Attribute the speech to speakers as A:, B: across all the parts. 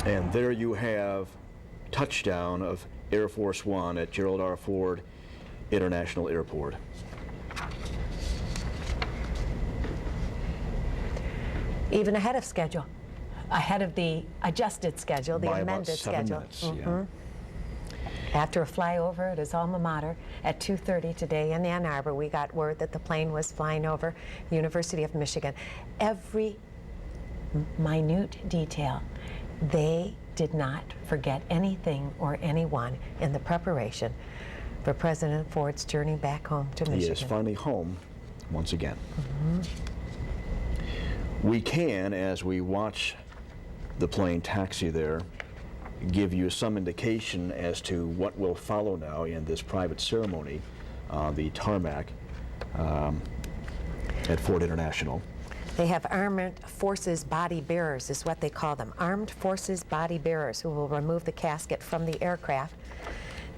A: And there you have touchdown of Air Force One at Gerald R. Ford International Airport.
B: Even ahead of schedule, ahead of the adjusted schedule, the
A: By
B: amended
A: about 7
B: schedule.
A: minutes,
B: yeah. After a flyover at his alma mater at 2:30 today in Ann Arbor, we got word that the plane was flying over University of Michigan. Every minute detail. They did not forget anything or anyone in the preparation for President Ford's journey back home to Michigan.
A: He is finally home once again. We can, as we watch the plane taxi there, give you some indication as to what will follow now in this private ceremony on the tarmac at Ford International.
B: They have armed forces body bearers, is what they call them. Armed forces body bearers who will remove the casket from the aircraft.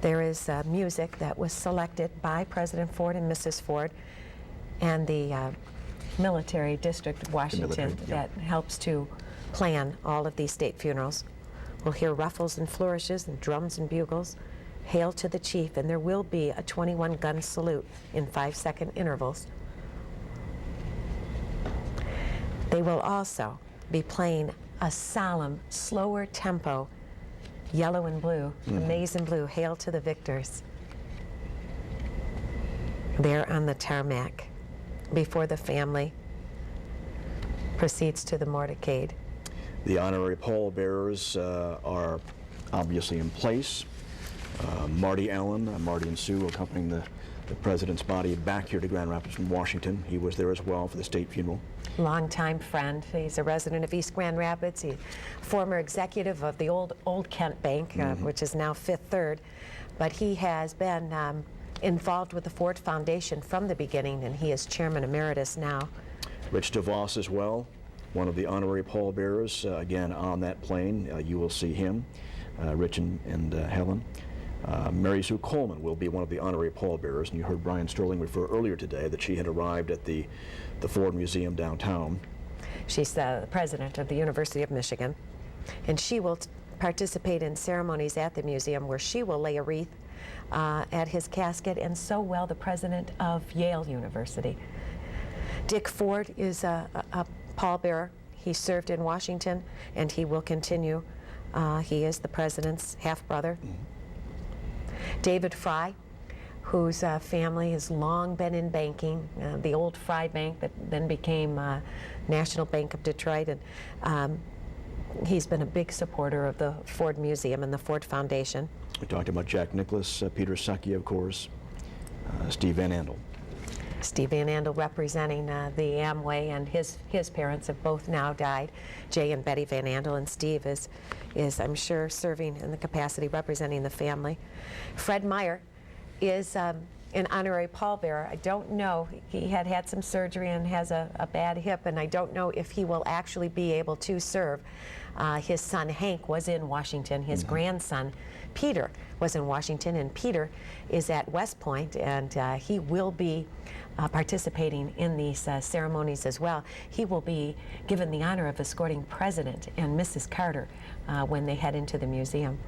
B: There is music that was selected by President Ford and Mrs. Ford and the military district of Washington that helps to plan all of these state funerals. We'll hear ruffles and flourishes and drums and bugles. Hail to the chief, and there will be a 21-gun salute in 5-second intervals. They will also be playing a solemn, slower tempo, yellow and blue, maize and blue, Hail to the Victors. There on the tarmac before the family proceeds to the motorcade.
A: The honorary pallbearers are obviously in place. Marty Allen, Marty and Sue accompanying the President's body back here to Grand Rapids from Washington. He was there as well for the state funeral.
B: Longtime friend. He's a resident of East Grand Rapids. He's former executive of the old Kent Bank, which is now Fifth Third. But he has been involved with the Ford Foundation from the beginning, and he is chairman emeritus now.
A: Rich DeVos as well, one of the honorary pallbearers, again on that plane. You will see him, Rich and Helen. Mary Sue Coleman will be one of the honorary pallbearers, and you heard Brian Sterling refer earlier today that she had arrived at the Ford Museum downtown.
B: She's the president of the University of Michigan, and she will participate in ceremonies at the museum where she will lay a wreath at his casket, and so will the president of Yale University. Dick Ford is a pallbearer. He served in Washington, and he will continue. He is the president's half-brother. David Fry, whose family has long been in banking, the old Fry Bank that then became National Bank of Detroit, and he's been a big supporter of the Ford Museum and the Ford Foundation.
A: We talked about Jack Nicklaus, Peter Saki, of course, Steve Van Andel.
B: Steve Van Andel representing the Amway, and his parents have both now died. Jay and Betty Van Andel, and Steve is I'm sure serving in the capacity representing the family. Fred Meyer is an honorary pallbearer. I don't know, he had some surgery and has a bad hip, and I don't know if he will actually be able to serve. His son Hank was in Washington. His grandson Peter was in Washington, and Peter is at West Point, and he will be participating in these ceremonies as well. He will be given the honor of escorting President and Mrs. Carter when they head into the museum.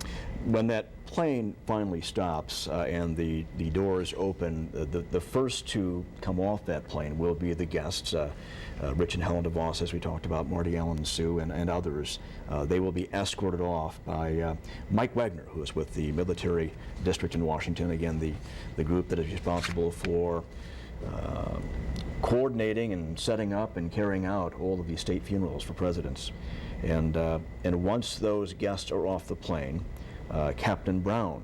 A: When that plane finally stops and the doors open, the first to come off that plane will be the guests, Rich and Helen DeVos, as we talked about, Marty Allen and Sue, and others. They will be escorted off by Mike Wagner, who is with the military district in Washington, again, the group that is responsible for coordinating and setting up and carrying out all of these state funerals for presidents. And once those guests are off the plane, Captain Brown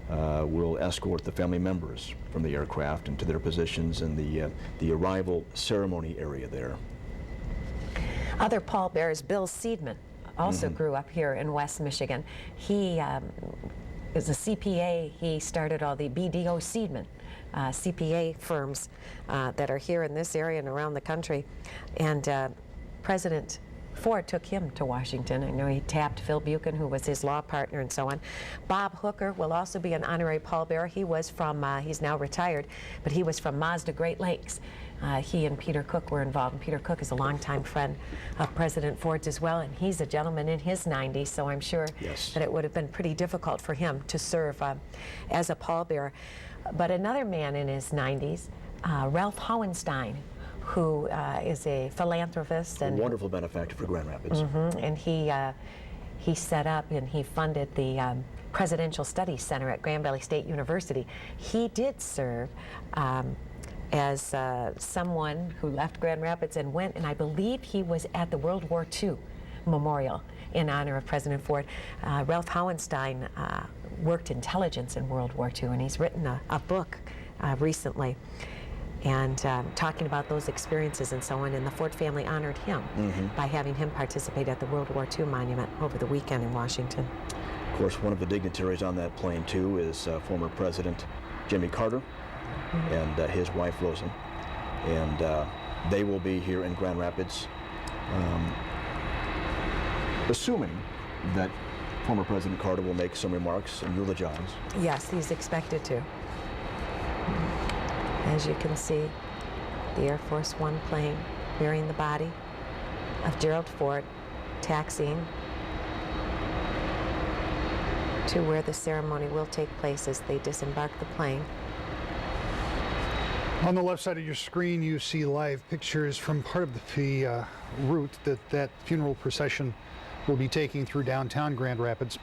A: will escort the family members from the aircraft into their positions in the arrival ceremony area there.
B: Other pallbearers, Bill Seidman, also grew up here in West Michigan. He is a CPA. He started all the BDO Seidman CPA firms that are here in this area and around the country. And President Ford took him to Washington. I know he tapped Phil Buchan, who was his law partner, and so on. Bob Hooker will also be an honorary pallbearer. He was from, he's now retired, but he was from Mazda Great Lakes, he and Peter Cook were involved. And Peter Cook is a longtime friend of President Ford's as well, and he's a gentleman in his 90s, so I'm sure that it would have been pretty difficult for him to serve as a pallbearer. But another man in his 90s, Ralph Hohenstein, who is a philanthropist and
A: a wonderful benefactor for Grand Rapids.
B: And he set up and he funded the Presidential Studies Center at Grand Valley State University. He did serve as someone who left Grand Rapids and went, and I believe he was at the World War II Memorial in honor of President Ford. Ralph Hohenstein worked intelligence in World War II, and he's written a book recently and talking about those experiences and so on, and the Ford family honored him by having him participate at the World War II monument over the weekend in Washington.
A: Of course, one of the dignitaries on that plane, too, is former President Jimmy Carter and his wife, Rosa. And they will be here in Grand Rapids, assuming that former President Carter will make some remarks and eulogize.
B: Yes, he's expected to. As you can see, the Air Force One plane bearing the body of Gerald Ford taxiing to where the ceremony will take place as they disembark the plane.
C: On the left side of your screen, you see live pictures from part of the route that funeral procession will be taking through downtown Grand Rapids.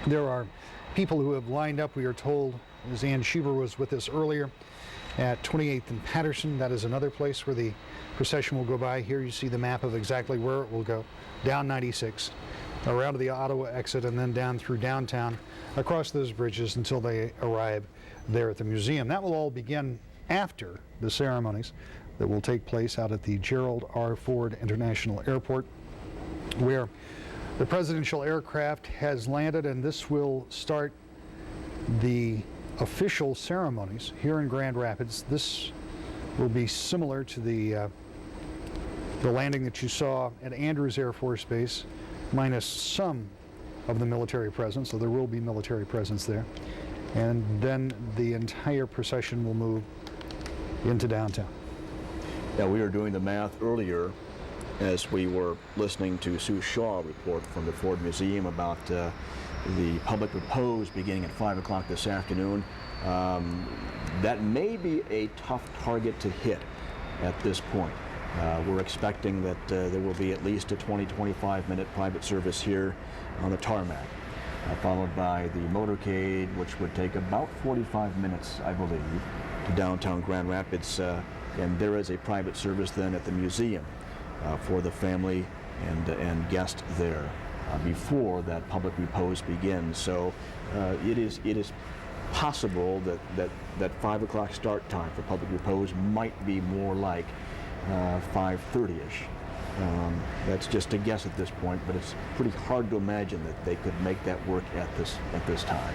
C: There are people who have lined up, we are told, as Ann Sheever was with us earlier, at 28th and Patterson. That is another place where the procession will go by. Here you see the map of exactly where it will go. Down 96, around to the Ottawa exit, and then down through downtown, across those bridges until they arrive there at the museum. That will all begin after the ceremonies that will take place out at the Gerald R. Ford International Airport, where the presidential aircraft has landed, and this will start the official ceremonies here in Grand Rapids. This will be similar to the landing that you saw at Andrews Air Force Base, minus some of the military presence, so there will be military presence there. And then the entire procession will move into downtown.
A: Now, we were doing the math earlier as we were listening to Sue Shaw report from the Ford Museum about the public repose beginning at 5 o'clock this afternoon. That may be a tough target to hit at this point. We're expecting that there will be at least a 20-25 minute private service here on the tarmac, followed by the motorcade, which would take about 45 minutes, I believe, to downtown Grand Rapids. And there is a private service then at the museum for the family and guests there before that public repose begins. So it is possible that 5 o'clock start time for public repose might be more like 5:30ish. That's just a guess at this point, but it's pretty hard to imagine that they could make that work at this time.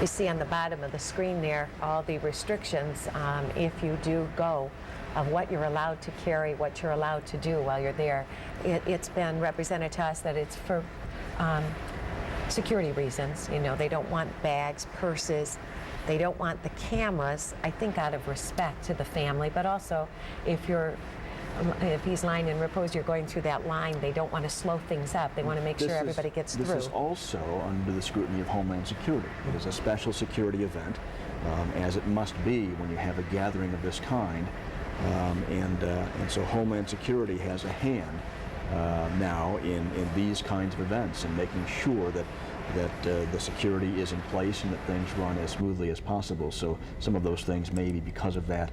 B: You see on the bottom of the screen there all the restrictions, if you do go, of what you're allowed to carry, what you're allowed to do while you're there. It's been represented to us that it's for security reasons. You know, they don't want bags, purses. They don't want the cameras, I think out of respect to the family, but also if he's lying in repose, you're going through that line, they don't want to slow things up. They want to make sure everybody gets through.
A: This is also under the scrutiny of Homeland Security. It is a special security event, as it must be when you have a gathering of this kind. And so Homeland Security has a hand now in these kinds of events and making sure that the security is in place and that things run as smoothly as possible. So some of those things may be because of that,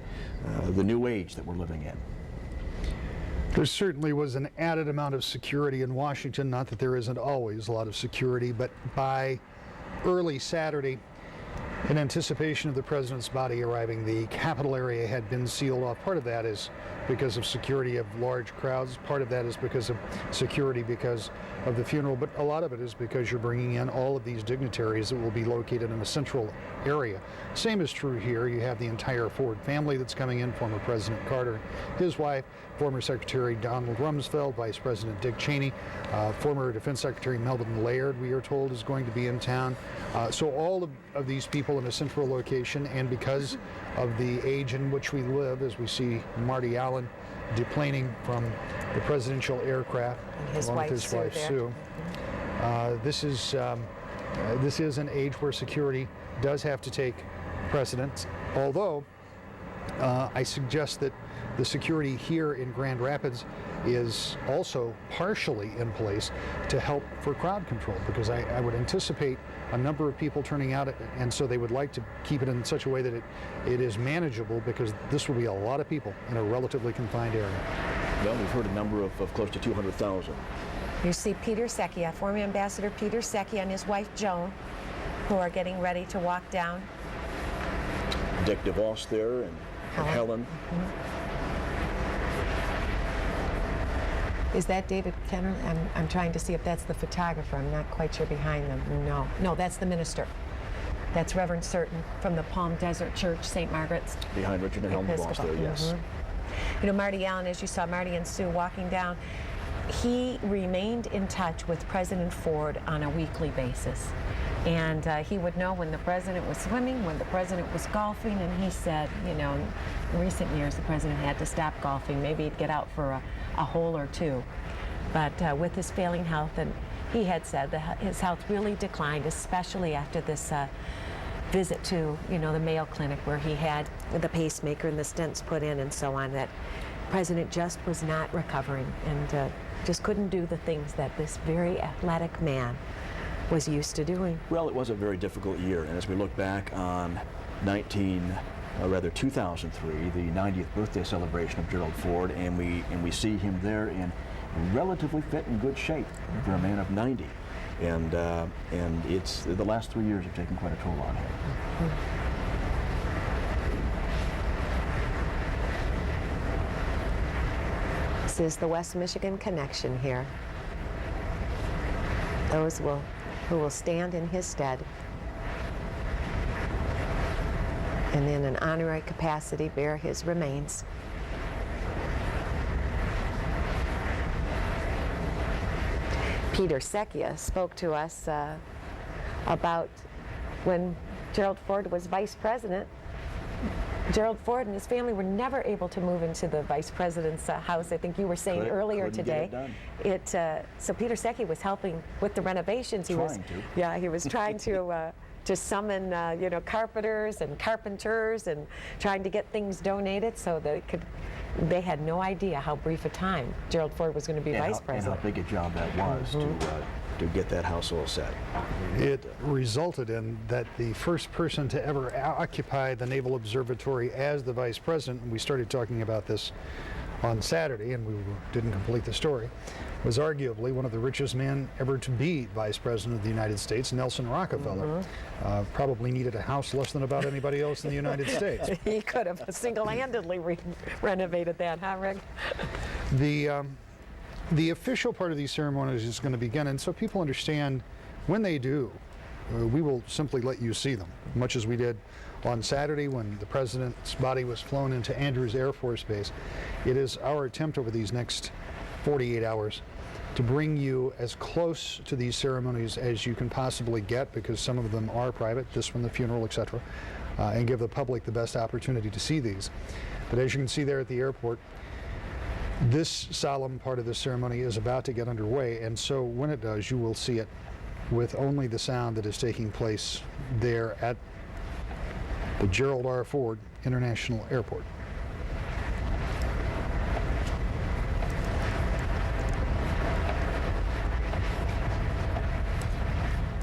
A: the new age that we're living in.
C: There certainly was an added amount of security in Washington, not that there isn't always a lot of security, but by early Saturday, in anticipation of the president's body arriving, the Capitol area had been sealed off. Part of that is because of security of large crowds. Part of that is because of security because of the funeral, but a lot of it is because you're bringing in all of these dignitaries that will be located in a central area. Same is true here. You have the entire Ford family that's coming in, former President Carter, his wife, former Secretary Donald Rumsfeld, Vice President Dick Cheney, former Defense Secretary Melvin Laird, we are told, is going to be in town. So all of these people in a central location, and because of the age in which we live, as we see Marty Allen deplaning from the presidential aircraft,
B: And his
C: along
B: wife,
C: with his
B: Sue,
C: wife
B: there.
C: Sue. This is an age where security does have to take precedence, although I suggest that the security here in Grand Rapids is also partially in place to help for crowd control, because I would anticipate a number of people turning out, and so they would like to keep it in such a way that it is manageable, because this will be a lot of people in a relatively confined area.
A: Well, we've heard a number of close to 200,000.
B: You see Peter Secchia, former Ambassador Peter Secchia, and his wife Joan, who are getting ready to walk down.
A: Dick DeVos there and Helen.
B: Is that David Kenner? I'm trying to see if that's the photographer. I'm not quite sure behind them. No, that's the minister. That's Reverend Certain from the Palm Desert Church, St. Margaret's.
A: Behind Richard and Helen DeVos
B: Episcopal.
A: there, yes.
B: You know, Marty Allen, as you saw Marty and Sue walking down, he remained in touch with President Ford on a weekly basis. And he would know when the president was swimming, when the president was golfing, and he said, you know, in recent years the president had to stop golfing. Maybe he'd get out for a hole or two. But with his failing health, and he had said that his health really declined, especially after this visit to, you know, the Mayo Clinic where he had the pacemaker and the stents put in and so on, that president just was not recovering and just couldn't do the things that this very athletic man was used to doing.
A: Well, it was a very difficult year, and as we look back on 2003, the 90th birthday celebration of Gerald Ford, and we see him there in relatively fit and good shape for a man of 90, and it's the last 3 years have taken quite a toll on him.
B: This is the West Michigan connection here. Those who will stand in his stead and in an honorary capacity bear his remains. Peter Secchia spoke to us about when Gerald Ford was vice president. Gerald Ford and his family were never able to move into the vice president's house. I think you were saying earlier today. So Peter Secchia was helping with the renovations. He was trying to summon carpenters and carpenters and trying to get things donated so that they had no idea how brief a time Gerald Ford was going to be vice president.
A: And how big a job that was to get that house all set.
C: It resulted in that the first person to ever occupy the Naval Observatory as the vice president, and we started talking about this on Saturday and we didn't complete the story, was arguably one of the richest men ever to be vice president of the United States, Nelson Rockefeller. Probably needed a house less than about anybody else in the United States.
B: He could have single-handedly renovated that, huh, Rick?
C: The official part of these ceremonies is going to begin, and so people understand when they do, we will simply let you see them, much as we did on Saturday when the president's body was flown into Andrews Air Force Base. It is our attempt over these next 48 hours to bring you as close to these ceremonies as you can possibly get, because some of them are private, this one, the funeral, etc., and give the public the best opportunity to see these. But as you can see there at the airport, this solemn part of the ceremony is about to get underway, and so when it does, you will see it with only the sound that is taking place there at the Gerald R. Ford International Airport.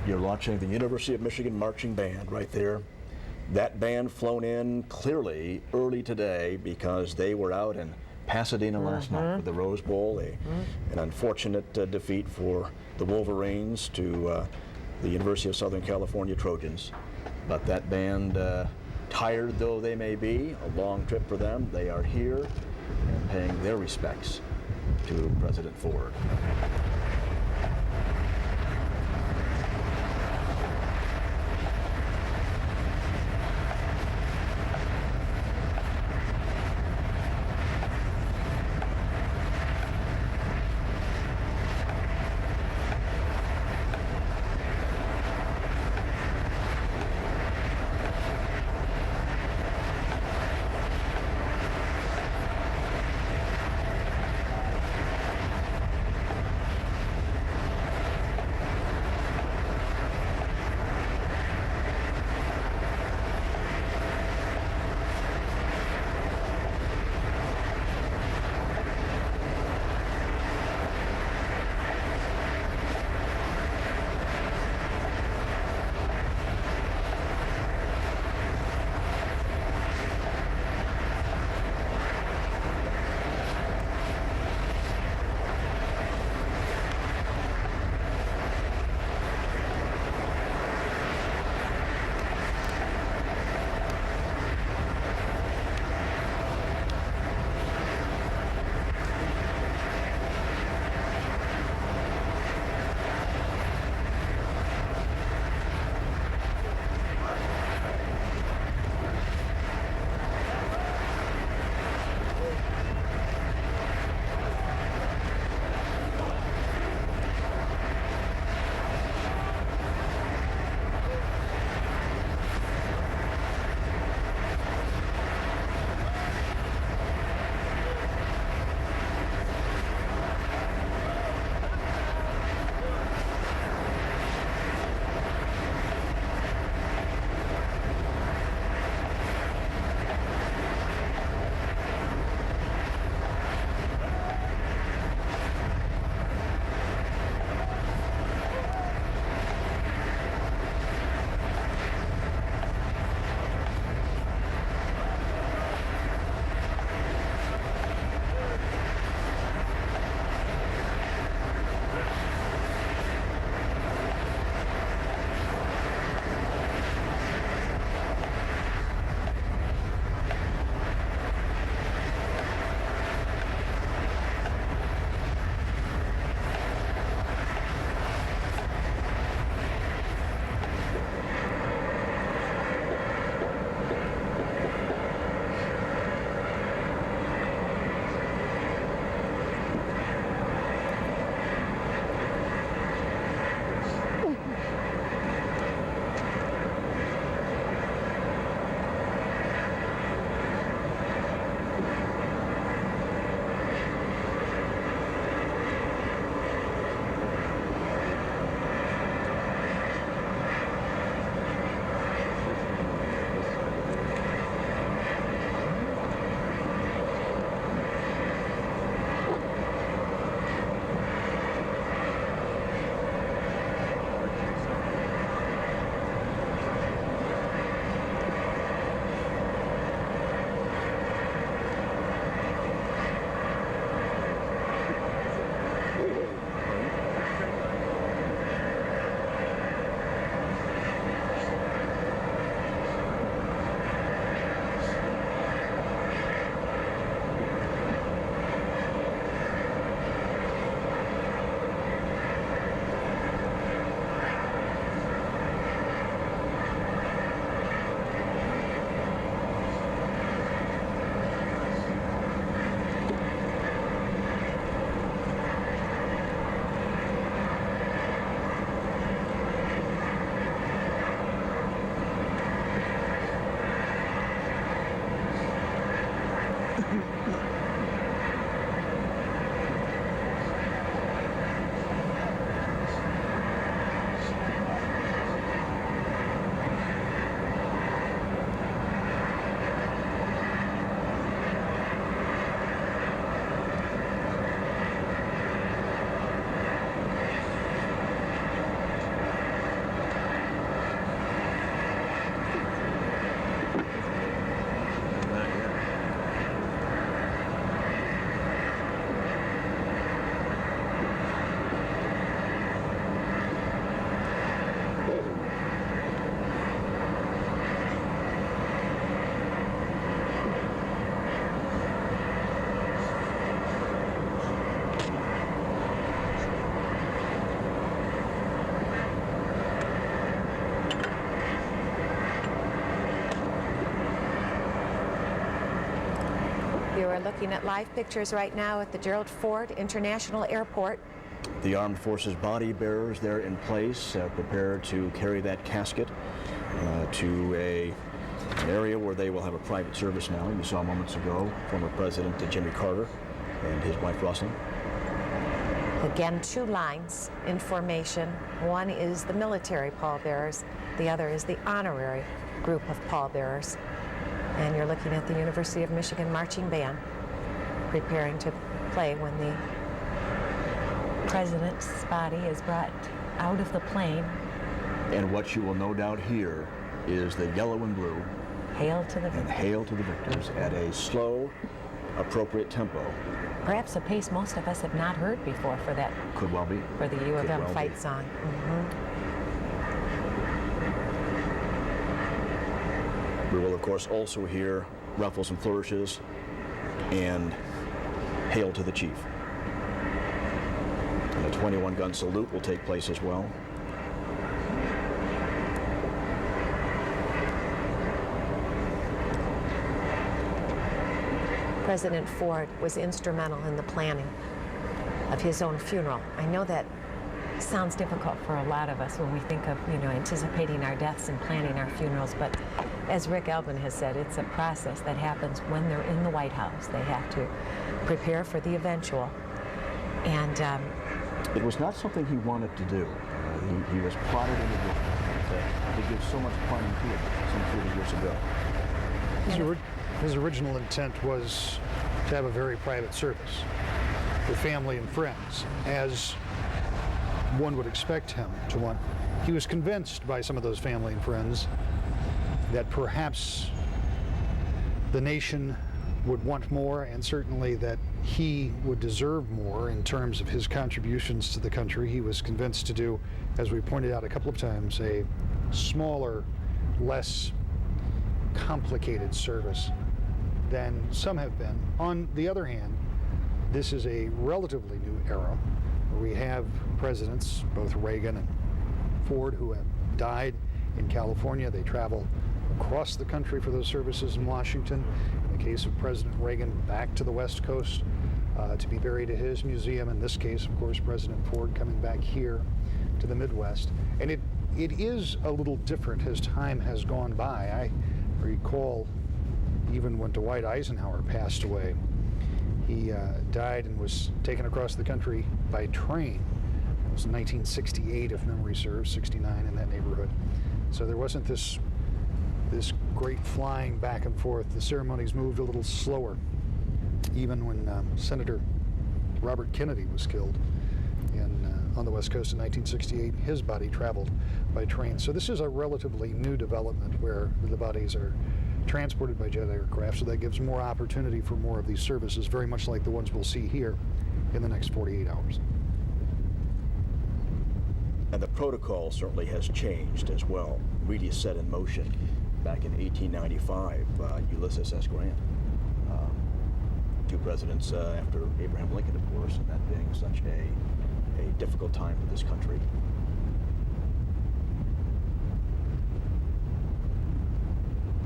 A: You're watching the University of Michigan Marching Band right there. That band flown in clearly early today because they were out in Pasadena last night for the Rose Bowl, an unfortunate defeat for the Wolverines to the University of Southern California Trojans. But that band, tired though they may be, a long trip for them, they are here. And paying their respects to President Ford.
B: we're looking at live pictures right now at the Gerald Ford International Airport.
A: The Armed Forces body bearers there in place, prepared to carry that casket to an area where they will have a private service now. You saw moments ago former President Jimmy Carter and his wife Rosalind.
B: Again, two lines in formation. One is the military pallbearers, the other is the honorary group of pallbearers. And you're looking at the University of Michigan Marching Band preparing to play when the President's body is brought out of the plane.
A: And what you will no doubt hear is the yellow and blue.
B: Hail to the
A: And
B: victors.
A: hail to the victors at a slow, appropriate tempo.
B: Perhaps a pace most of us have not heard before for that,
A: Could well be.
B: for the U of
A: Could
B: M
A: well
B: fight
A: be.
B: song.
A: We will, of course, also hear ruffles and flourishes and hail to the chief. And a 21-gun salute will take place as well.
B: President Ford was instrumental in the planning of his own funeral. I know that sounds difficult for a lot of us when we think of, anticipating our deaths and planning our funerals, but as Rick Elvin has said, it's a process that happens when they're in the White House. They have to prepare for the eventual. And
A: It was not something he wanted to do. He was plotted in the book. He gives so much planning to it some 30 years ago.
C: His original intent was to have a very private service with family and friends, as one would expect him to want. He was convinced by some of those family and friends that perhaps the nation would want more, and certainly that he would deserve more in terms of his contributions to the country. He was convinced to do, as we pointed out a couple of times, a smaller, less complicated service than some have been. On the other hand, this is a relatively new era where we have presidents, both Reagan and Ford, who have died in California. They travel across the country for those services in Washington. In the case of President Reagan, back to the West Coast to be buried at his museum. In this case, of course, President Ford coming back here to the Midwest. And it is a little different as time has gone by. I recall even when Dwight Eisenhower passed away, he died and was taken across the country by train. It was in 1968, if memory serves, 69 in that neighborhood. So there wasn't this great flying back and forth. The ceremonies moved a little slower. Even when Senator Robert Kennedy was killed on the West Coast in 1968, his body traveled by train. So this is a relatively new development where the bodies are transported by jet aircraft, so that gives more opportunity for more of these services, very much like the ones we'll see here in the next 48 hours.
A: And the protocol certainly has changed as well, really set in motion back in 1895, Ulysses S. Grant. Two presidents after Abraham Lincoln, of course, and that being such a difficult time for this country.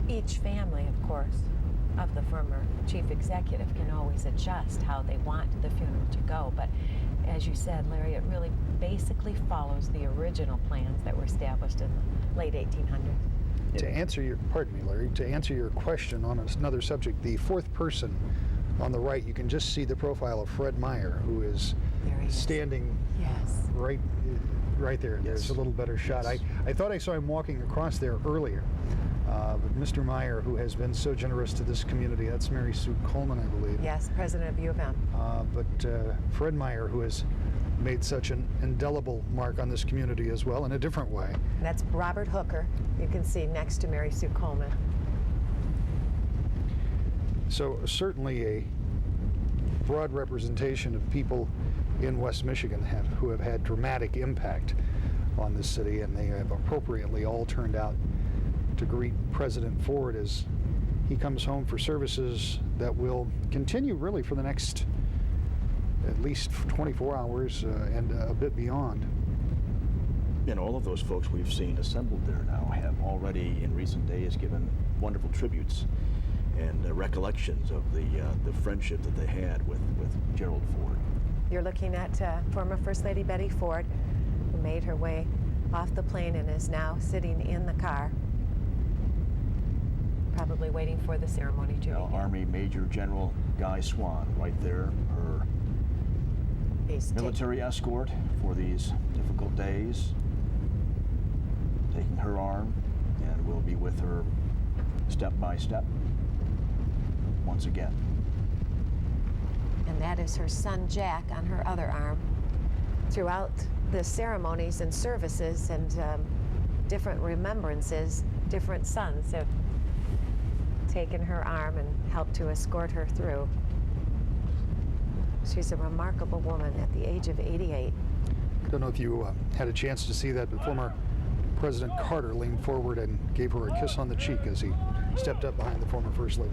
B: each family, of course, of the former chief executive can always adjust how they want the funeral to go. But as you said, Larry, it really basically follows the original plans that were established in the late 1800s.
C: To answer your, pardon me, Larry, to answer your question on another subject, the fourth person on the right, you can just see the profile of Fred Meyer, who is standing right there.
A: Yes.
C: There's a little better shot.
A: Yes.
C: I thought I saw him walking across there earlier. But Mr. Meyer, who has been so generous to this community, that's Mary Sue Coleman, I believe.
B: Yes, president of U of M.
C: But Fred Meyer, who has made such an indelible mark on this community as well in a different way.
B: That's Robert Hooker, you can see next to Mary Sue Coleman.
C: So certainly a broad representation of people in West Michigan who have had dramatic impact on this city, and they have appropriately all turned out to greet President Ford as he comes home for services that will continue really for the next at least 24 hours and a bit beyond.
A: And all of those folks we've seen assembled there now have already in recent days given wonderful tributes and recollections of the friendship that they had with Gerald Ford.
B: You're looking at former First Lady Betty Ford, who made her way off the plane and is now sitting in the car, probably waiting for the ceremony to begin.
A: Army Major General Guy Swan, right there, her military escort for these difficult days, taking her arm, and will be with her step by step once again.
B: And that is her son Jack on her other arm. Throughout the ceremonies and services and different remembrances, different sons have taken her arm and helped to escort her through. She's a remarkable woman at the age of 88.
C: Don't know if you had a chance to see that, but former President Carter leaned forward and gave her a kiss on the cheek as he stepped up behind the former First Lady.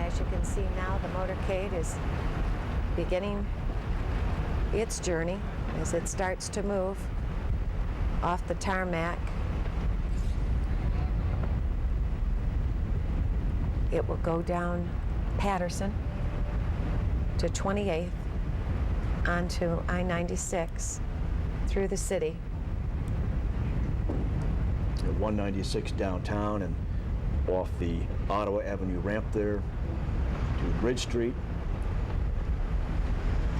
B: As you can see now, the motorcade is beginning its journey as it starts to move off the tarmac. It will go down Patterson to 28th onto I-96 through the city.
A: At 196 downtown and off the Ottawa Avenue ramp there to Bridge Street,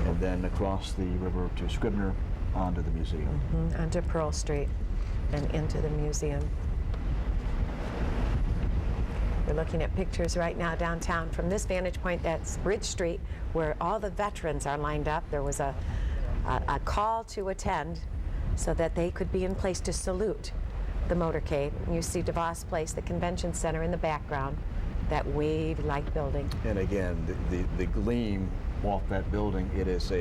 A: and then across the river to Scribner onto the museum.
B: Onto Pearl Street and into the museum. We're looking at pictures right now downtown. From this vantage point, that's Bridge Street, where all the veterans are lined up. There was a call to attend so that they could be in place to salute the motorcade. You see DeVos Place, the convention center in the background, that wave-like building.
A: And again, the gleam off that building, it is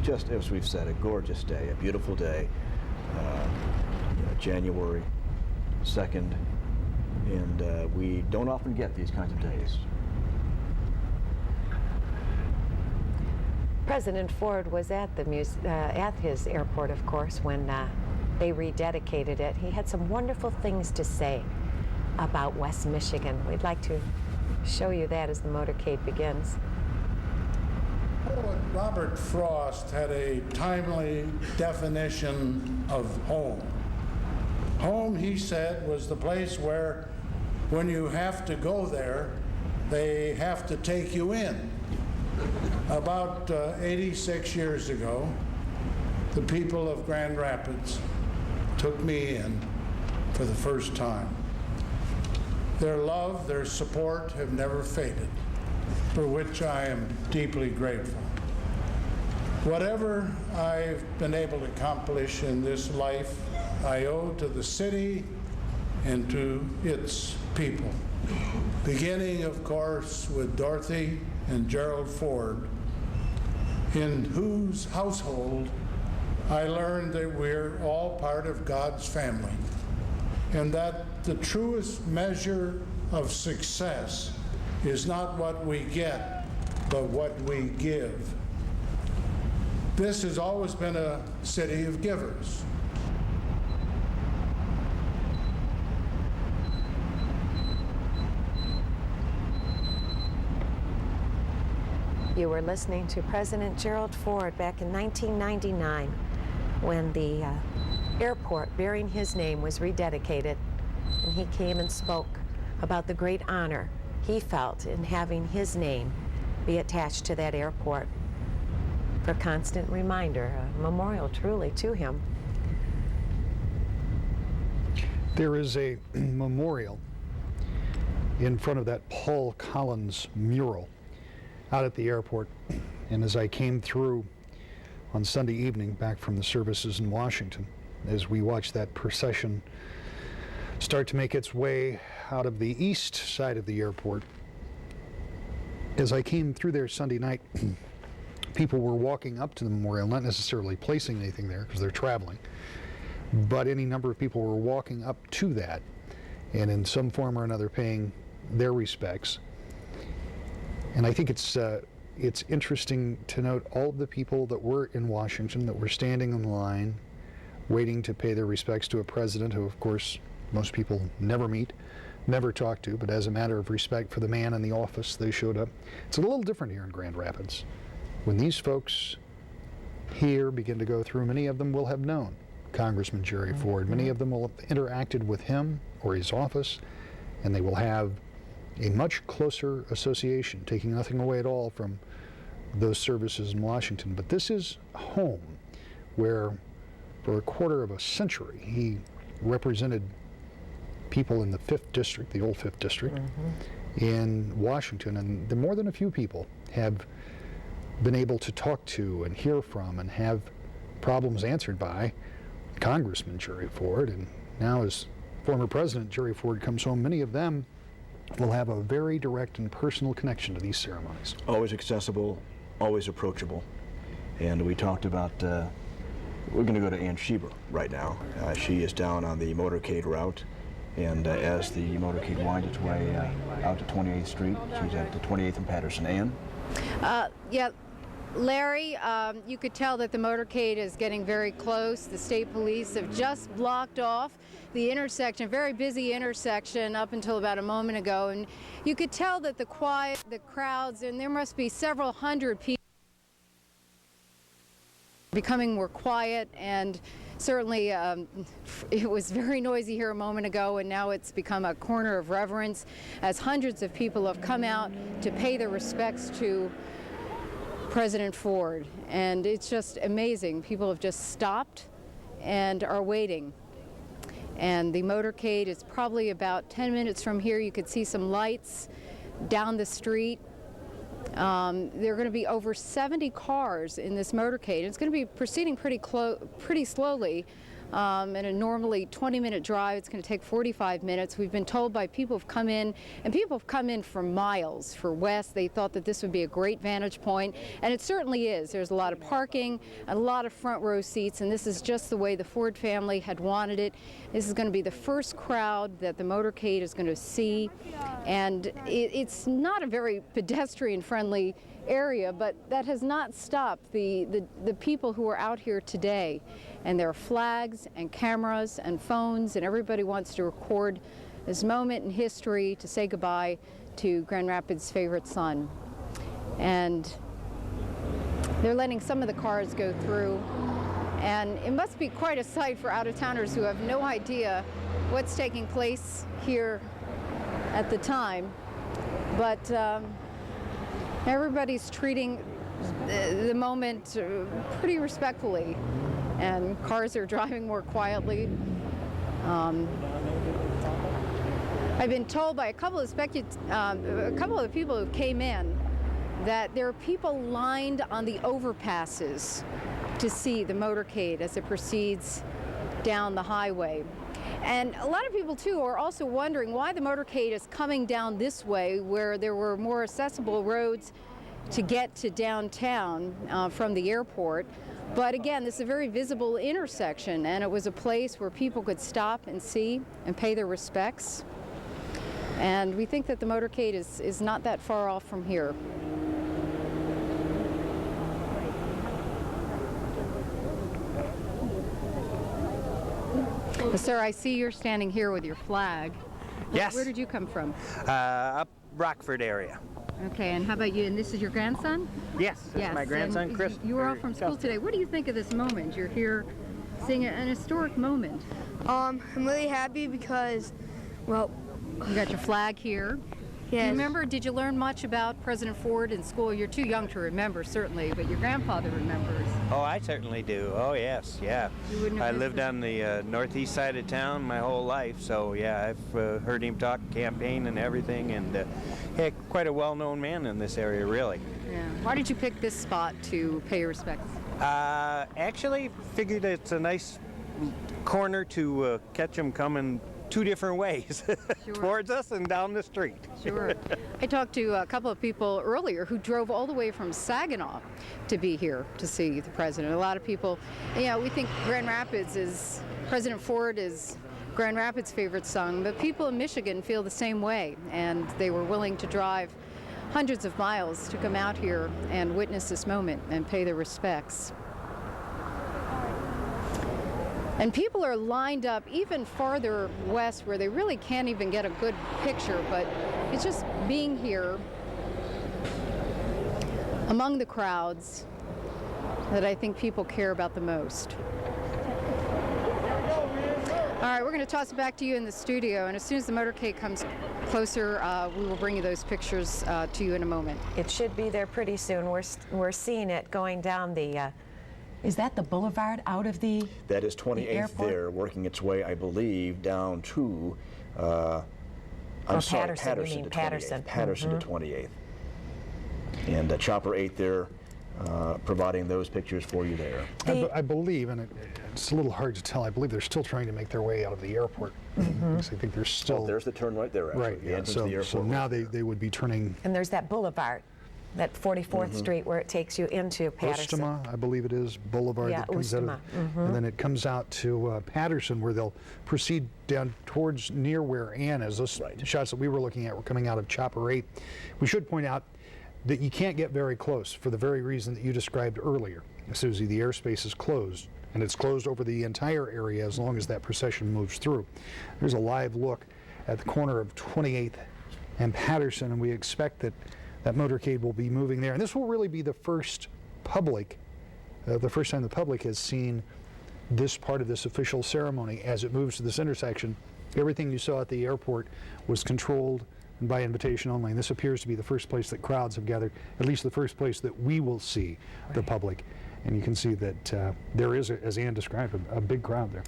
A: just as we've said, a gorgeous day, a beautiful day. January 2nd, and we don't often get these kinds of days.
B: President Ford was at at his airport, of course, when they rededicated it. He had some wonderful things to say about West Michigan. We'd like to show you that as the motorcade begins.
D: Poet Robert Frost had a timely definition of home. Home, he said, was the place where when you have to go there, they have to take you in. About 86 years ago, the people of Grand Rapids took me in for the first time. Their love, their support have never faded, for which I am deeply grateful. Whatever I've been able to accomplish in this life, I owe to the city and to its people. Beginning, of course, with Dorothy and Gerald Ford, in whose household I learned that we're all part of God's family, and that the truest measure of success is not what we get, but what we give. This has always been a city of givers.
B: You were listening to President Gerald Ford back in 1999 when the airport bearing his name was rededicated, and he came and spoke about the great honor he felt in having his name be attached to that airport for constant reminder, a memorial truly to him.
C: There is a memorial in front of that Paul Collins mural out at the airport, and as I came through on Sunday evening back from the services in Washington, as we watched that procession start to make its way out of the east side of the airport, as I came through there Sunday night, people were walking up to the memorial, not necessarily placing anything there because they're traveling, but any number of people were walking up to that and in some form or another paying their respects. And I think it's interesting to note all of the people that were in Washington that were standing in line waiting to pay their respects to a president who, of course, most people never meet, never talk to, but as a matter of respect for the man in the office, they showed up. It's a little different here in Grand Rapids. When these folks here begin to go through, many of them will have known Congressman Jerry Ford. Many of them will have interacted with him or his office, and they will have a much closer association, taking nothing away at all from those services in Washington. But this is home where, for a quarter of a century, he represented people in the 5th District, the old 5th District, in Washington. And more than a few people have been able to talk to and hear from and have problems answered by Congressman Jerry Ford. And now as former President Jerry Ford comes home, many of them will have a very direct and personal connection to these ceremonies.
A: Always accessible, always approachable. And we talked about, we're going to go to Ann Schieber right now. She is down on the motorcade route, and as the motorcade winds its way out to 28th Street, she's at the 28th and Patterson. Ann?
E: Yeah, Larry, you could tell that the motorcade is getting very close. The state police have just blocked off the intersection, very busy intersection up until about a moment ago, and you could tell that the crowds, and there must be several hundred people becoming more quiet, and certainly it was very noisy here a moment ago, and now it's become a corner of reverence as hundreds of people have come out to pay their respects to President Ford. And it's just amazing. People have just stopped and are waiting. And the motorcade is probably about 10 minutes from here. You could see some lights down the street. There are going to be over 70 cars in this motorcade. It's going to be proceeding pretty slowly. And a normally 20-minute drive, it's going to take 45 minutes. We've been told by people who've come in, and people have come in for miles for West. They thought that this would be a great vantage point, and it certainly is. There's a lot of parking, a lot of front row seats, and this is just the way the Ford family had wanted it. This is going to be the first crowd that the motorcade is going to see, and it's not a very pedestrian-friendly area, but that has not stopped the people who are out here today. And there are flags and cameras and phones, and everybody wants to record this moment in history to say goodbye to Grand Rapids' favorite son. And they're letting some of the cars go through, and it must be quite a sight for out-of-towners who have no idea what's taking place here at the time. But everybody's treating the moment pretty respectfully, and cars are driving more quietly. I've been told by a couple of the people who came in that there are people lined on the overpasses to see the motorcade as it proceeds down the highway. And a lot of people, too, are also wondering why the motorcade is coming down this way, where there were more accessible roads to get to downtown from the airport. But again, this is a very visible intersection, and it was a place where people could stop and see and pay their respects. And we think that the motorcade is not that far off from here. Sir, I see you're standing here with your flag.
F: Yes.
E: Where did you come from?
F: Up Rockford area.
E: Okay, and how about you? And this is your grandson?
F: Yes, this is my grandson,
E: and
F: Chris.
E: You were off from school today. What do you think of this moment? You're here seeing an historic moment.
G: I'm really happy because, well,
E: You got your flag here. Do you
G: yes.
E: remember, did you learn much about President Ford in school? You're too young to remember, certainly, but your grandfather remembers.
F: Oh, I certainly do. Oh, yes, yeah.
E: You wouldn't have
F: I
E: missed
F: lived
E: it.
F: on the northeast side of town my whole life, so yeah, I've heard him talk campaign and everything, and yeah, quite a well-known man in this area, really.
E: Yeah. Why did you pick this spot to pay your respects?
F: Actually, figured it's a nice corner to catch him coming two different ways,
E: Sure.
F: towards us and down the street.
E: Sure. I talked to a couple of people earlier who drove all the way from Saginaw to be here to see the president. A lot of people, we think Grand Rapids is, President Ford is Grand Rapids' favorite son, but people in Michigan feel the same way, and they were willing to drive hundreds of miles to come out here and witness this moment and pay their respects. And people are lined up even farther west where they really can't even get a good picture, but it's just being here among the crowds that I think people care about the most. All right, we're going to toss it back to you in the studio, and as soon as the motorcade comes closer, we will bring you those pictures to you in a moment.
B: It should be there pretty soon. We're seeing it going down the, is that the boulevard out of the
A: That is 28th
B: airport?
A: there, working its way, I believe, down to, I'm sorry,
B: Patterson, you mean
A: to 28th.
B: Patterson.
A: Patterson to 28th. And Chopper 8 there, providing those pictures for you there.
C: I believe, and it's a little hard to tell, I believe they're still trying to make their way out of the airport. Because I think they're still...
A: Oh, there's the turn right there, actually.
C: right,
A: The
C: yeah.
A: entrance to the
C: So
A: airport
C: now
A: right
C: they would be turning
B: And there's that boulevard, that 44th Street where it takes you into Patterson.
C: Ostema, I believe it is, Boulevard.
B: Yeah,
C: that comes out of,
B: Ostema,
C: and then it comes out to Patterson, where they'll proceed down towards near where Ann is. Those
A: Right.
C: shots that we were looking at were coming out of Chopper 8. We should point out that you can't get very close for the very reason that you described earlier. Susie, the airspace is closed, and it's closed over the entire area as long as that procession moves through. There's a live look at the corner of 28th and Patterson, and we expect that that motorcade will be moving there. And this will really be the first public, the first time the public has seen this part of this official ceremony as it moves to this intersection. Everything you saw at the airport was controlled and by invitation only. And this appears to be the first place that crowds have gathered, at least the first place that we will see the public. And you can see that there is, as Ann described, a big crowd there.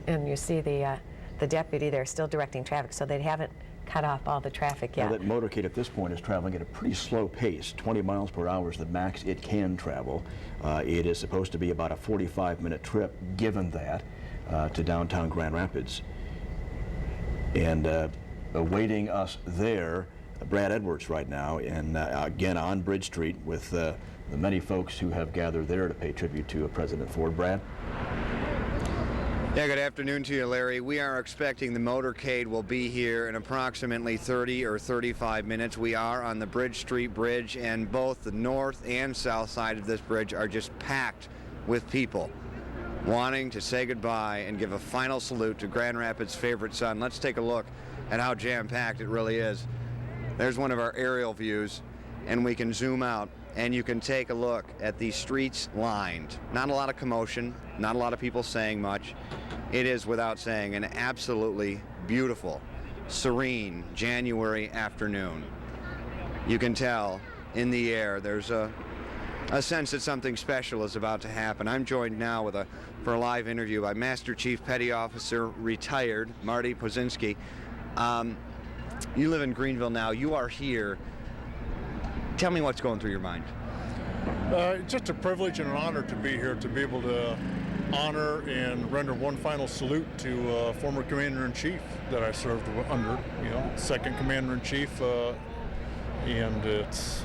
B: And you see the deputy there still directing traffic, so they haven't cut off all the traffic
A: Now,
B: yet.
A: that motorcade at this point is traveling at a pretty slow pace. 20 miles per hour is the max it can travel. It is supposed to be about a 45-minute trip, given that, to downtown Grand Rapids. And awaiting us there, Brad Edwards right now, and again on Bridge Street with the many folks who have gathered there to pay tribute to President Ford. Brad?
H: Yeah, good afternoon to you, Larry. We are expecting the motorcade will be here in approximately 30 or 35 minutes. We are on the Bridge Street Bridge, and both the north and south side of this bridge are just packed with people wanting to say goodbye and give a final salute to Grand Rapids' favorite son. Let's take a look at how jam-packed it really is. There's one of our aerial views, and we can zoom out, and you can take a look at these streets lined. Not a lot of commotion, not a lot of people saying much. It is, without saying, an absolutely beautiful, serene January afternoon. You can tell in the air there's a sense that something special is about to happen. I'm joined now for a live interview by Master Chief Petty Officer, retired, Marty Pozinski. You live in Greenville now. You are here. Tell me what's going through your mind.
I: It's just a privilege and an honor to be here, to be able to honor and render one final salute to former Commander-in-Chief that I served under, second Commander-in-Chief, and it's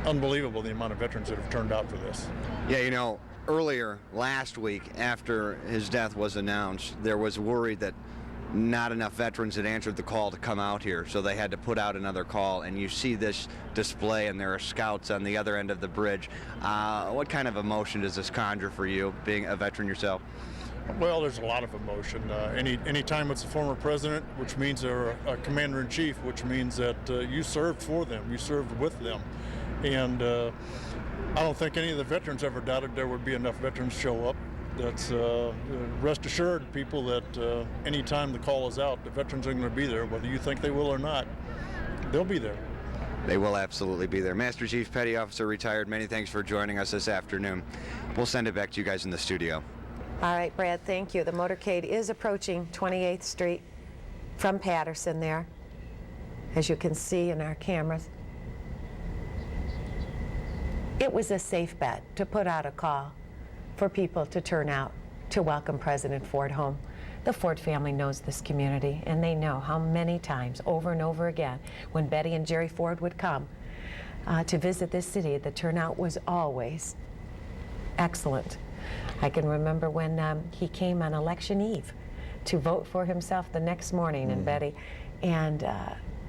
I: unbelievable the amount of veterans that have turned out for this.
H: Yeah, earlier last week after his death was announced, there was worry that not enough veterans had answered the call to come out here, so they had to put out another call, and you see this display and there are scouts on the other end of the bridge. What kind of emotion does this conjure for you, being a veteran yourself?
I: Well, there's a lot of emotion. Any time it's a former president, which means they're a commander-in-chief, which means that you served for them, you served with them. And I don't think any of the veterans ever doubted there would be enough veterans show up. That's rest assured, people, that any time the call is out, the veterans are going to be there, whether you think they will or not. They'll be there.
H: They will absolutely be there. Master Chief Petty Officer, retired, many thanks for joining us this afternoon. We'll send it back to you guys in the studio.
B: All right, Brad, thank you. The motorcade is approaching 28th Street from Patterson there, as you can see in our cameras. It was a safe bet to put out a call for people to turn out to welcome President Ford home. The Ford family knows this community, and they know how many times, over and over again, when Betty and Jerry Ford would come to visit this city, the turnout was always excellent. I can remember when he came on election eve to vote for himself the next morning, and Betty, and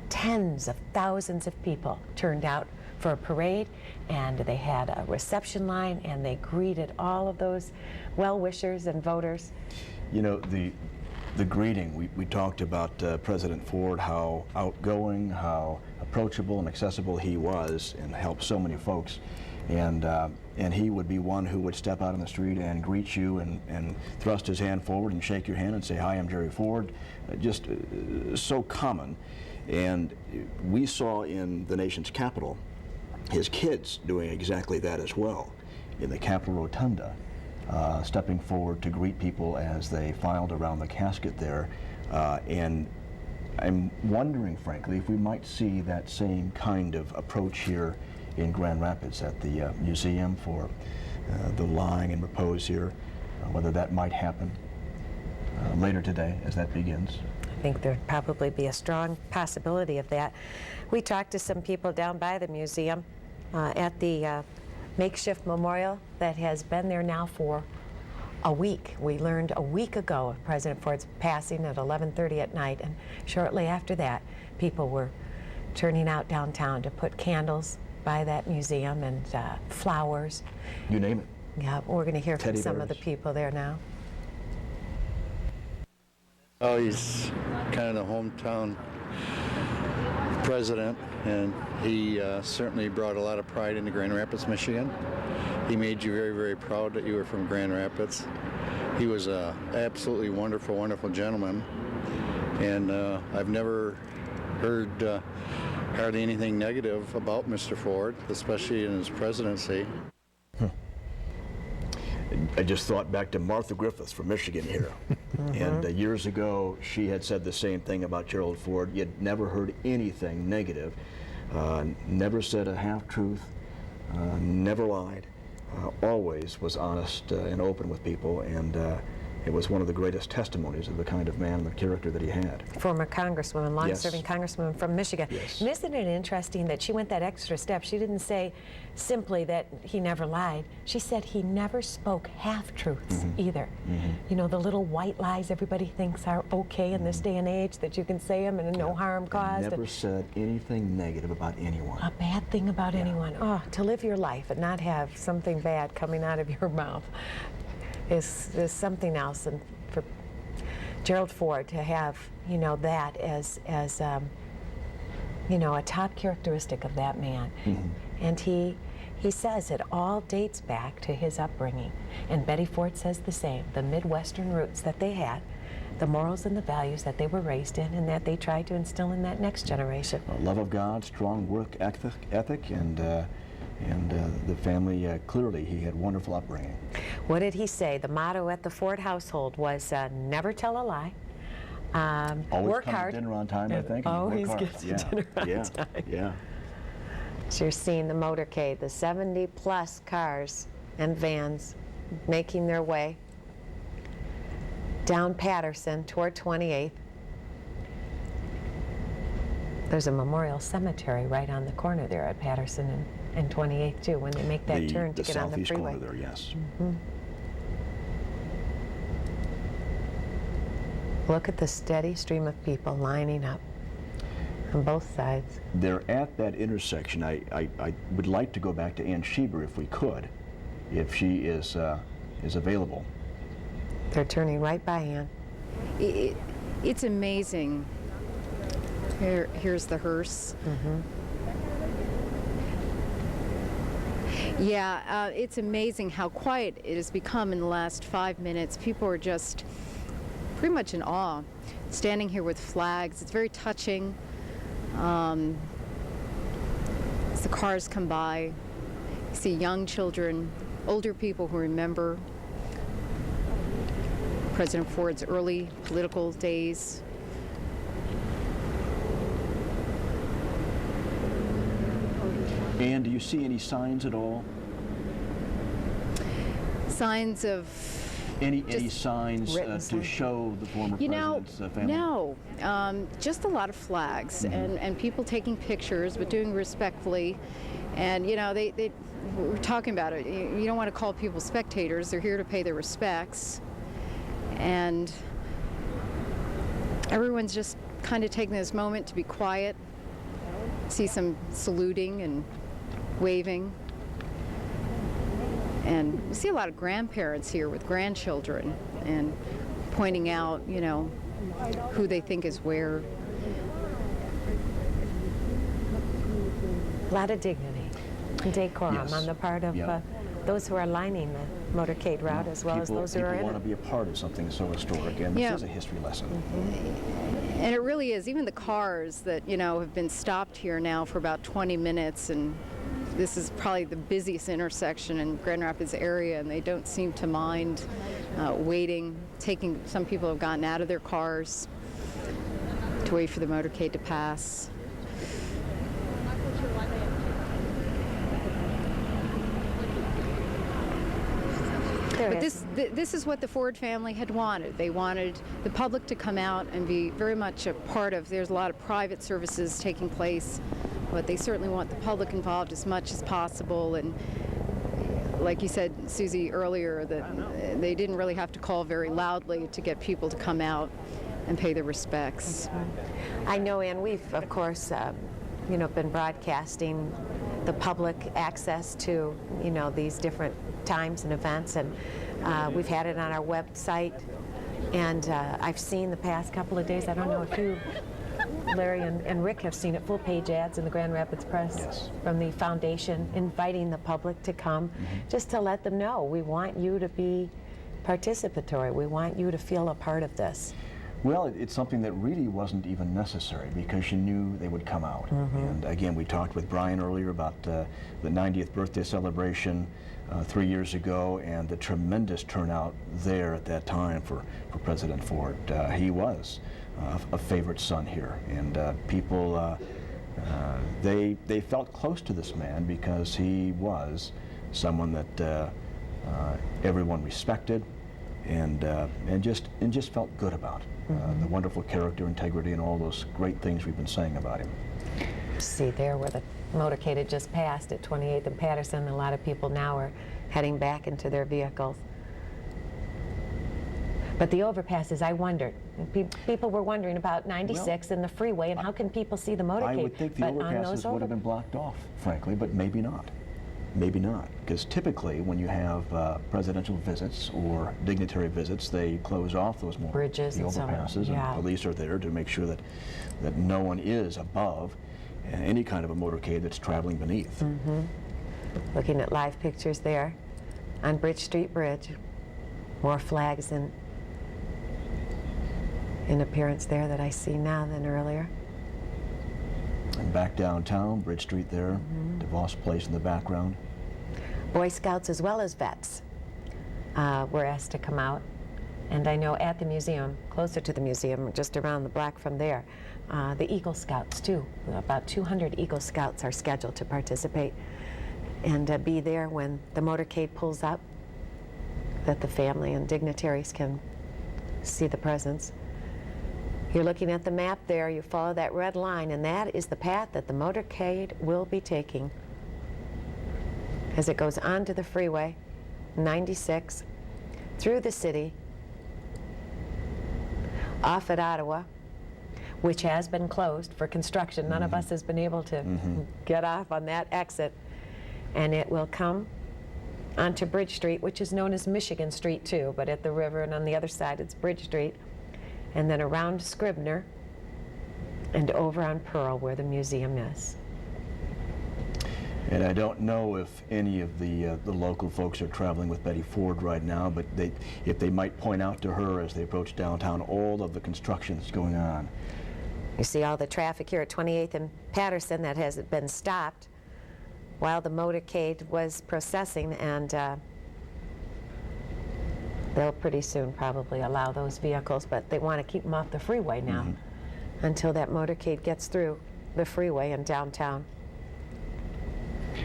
B: tens of thousands of people turned out for a parade, and they had a reception line, and they greeted all of those well-wishers and voters.
A: The greeting, we talked about President Ford, how outgoing, how approachable and accessible he was, and helped so many folks. and he would be one who would step out on the street and greet you and thrust his hand forward and shake your hand and say, "Hi, I'm Jerry Ford." Just so common. And we saw in the nation's capital his kids doing exactly that as well, in the Capitol Rotunda, stepping forward to greet people as they filed around the casket there. And I'm wondering, frankly, if we might see that same kind of approach here in Grand Rapids at the museum for the lying in repose here, whether that might happen later today as that begins.
B: I think there'd probably be a strong possibility of that. We talked to some people down by the museum at the makeshift memorial that has been there now for a week. We learned a week ago of President Ford's passing at 11:30 at night, and shortly after that, people were turning out downtown to put candles by that museum and flowers.
A: You name it.
B: Yeah, we're going to hear from
A: Teddy
B: some of the
A: bears.
B: people there now.
J: Oh, he's kind of the hometown president, and he certainly brought a lot of pride into Grand Rapids, Michigan. He made you very, very proud that you were from Grand Rapids. He was a absolutely wonderful, wonderful gentleman, and I've never heard hardly anything negative about Mr. Ford, especially in his presidency.
A: I just thought back to Martha Griffiths from Michigan here. And years ago, she had said the same thing about Gerald Ford. You'd never heard anything negative, never said a half-truth, never lied, always was honest and open with people, and it was one of the greatest testimonies of the kind of man and the character that he had.
B: Former Congresswoman, long-serving
A: Yes.
B: Congresswoman from Michigan.
A: Yes.
B: And isn't it interesting that she went that extra step? She didn't say simply that he never lied. She said he never spoke half-truths either. You know, the little white lies everybody thinks are okay in this day and age, that you can say them and no harm caused.
A: Never said anything negative about anyone.
B: A bad thing about anyone. Oh, to live your life and not have something bad coming out of your mouth is something else. And for Gerald Ford to have, you know, that as you know, a top characteristic of that man. And he says it all dates back to his upbringing. And Betty Ford says the same, the Midwestern roots that they had, the morals and the values that they were raised in and that they tried to instill in that next generation.
A: A love of God, strong work ethic, and the family, clearly he had wonderful upbringing.
B: What did he say? The motto at the Ford household was never tell a lie,
A: Always
B: work
A: come
B: hard.
A: to dinner on time, I think. and
B: Always
A: work hard.
B: get to dinner on time.
A: Yeah.
B: So you're seeing the motorcade, the 70-plus cars and vans making their way down Patterson toward 28th. There's a memorial cemetery right on the corner there at Patterson and 28th too, when they make that turn to get on the
A: southeast
B: freeway.
A: corner there, yes.
B: Look at the steady stream of people lining up on both sides.
A: They're at that intersection. I would like to go back to Ann Schieber if we could, if she is available.
B: They're turning right by Ann.
E: It's amazing. Here's the hearse. Yeah, it's amazing how quiet it has become in the last 5 minutes. People are just pretty much in awe, standing here with flags. It's very touching. As the cars come by, you see young children, older people who remember President Ford's early political days.
A: And do you see any signs at all?
E: Signs of
A: Any
E: Just
A: signs
B: written
A: to
B: signs.
A: show the former
E: You know,
A: president's family?
E: no, just a lot of flags and people taking pictures, but doing respectfully. And you know, we were talking about it. You don't want to call people spectators. They're here to pay their respects, and everyone's just kind of taking this moment to be quiet. See some saluting and waving. And we see a lot of grandparents here with grandchildren and pointing out, you know, who they think is where.
B: A lot of dignity. decorum
A: Yes.
B: on the part of
A: Yeah.
B: those who are lining the motorcade route, as well as those who are
A: People
B: in
A: want
B: it.
A: to be a part of something so historic, and
E: Yeah.
A: this is a history lesson.
E: And it really is. Even the cars that, have been stopped here now for about 20 minutes, and this is probably the busiest intersection in Grand Rapids area, and they don't seem to mind waiting. Some people have gotten out of their cars to wait for the motorcade to pass. But this is what the Ford family had wanted. They wanted the public to come out and be very much a part of. There's a lot of private services taking place, but they certainly want the public involved as much as possible. And like you said, Susie, earlier, that they didn't really have to call very loudly to get people to come out and pay their respects.
B: I know, and we've, of course, been broadcasting the public access to, these different times and events, and we've had it on our website, and I've seen the past couple of days, I don't know if you, Larry and Rick, have seen it, full-page ads in the Grand Rapids Press from the foundation inviting the public to come, just to let them know we want you to be participatory. We want you to feel a part of this.
A: Well, it's something that really wasn't even necessary because you knew they would come out. And again, we talked with Brian earlier about the 90th birthday celebration 3 years ago, and the tremendous turnout there at that time for President Ford. He was a favorite son here, and people, they felt close to this man because he was someone that everyone respected and just felt good about. The wonderful character, integrity, and all those great things we've been saying about him.
B: See there where the motorcade had just passed at 28th and Patterson, a lot of people now are heading back into their vehicles. But the overpasses, I wondered. People were wondering about 96 and the freeway, and how can people see the motorcade?
A: I would think the overpasses would have been blocked off, frankly, but maybe not. Maybe not, because typically when you have presidential visits or dignitary visits, they close off those more
B: bridges,
A: the overpasses, and police are there to make sure that no one is above any kind of a motorcade that's traveling beneath.
B: Looking at live pictures there on Bridge Street Bridge, more flags in appearance there that I see now than earlier.
A: And back downtown, Bridge Street there, DeVos Place in the background.
B: Boy Scouts as well as vets were asked to come out. And I know at the museum, closer to the museum, just around the block from there, the Eagle Scouts too. About 200 Eagle Scouts are scheduled to participate and be there when the motorcade pulls up, that the family and dignitaries can see the presence. You're looking at the map there, you follow that red line, and that is the path that the motorcade will be taking as it goes onto the freeway, 96, through the city, off at Ottawa, which has been closed for construction. None of us has been able to get off on that exit. And it will come onto Bridge Street, which is known as Michigan Street too, but at the river, and on the other side it's Bridge Street, and then around Scribner and over on Pearl where the museum is.
A: And I don't know if any of the local folks are traveling with Betty Ford right now, but if they might point out to her as they approach downtown all of the construction that's going on.
B: You see all the traffic here at 28th and Patterson that has been stopped while the motorcade was processing, and they'll pretty soon probably allow those vehicles, but they want to keep them off the freeway now until that motorcade gets through the freeway in downtown.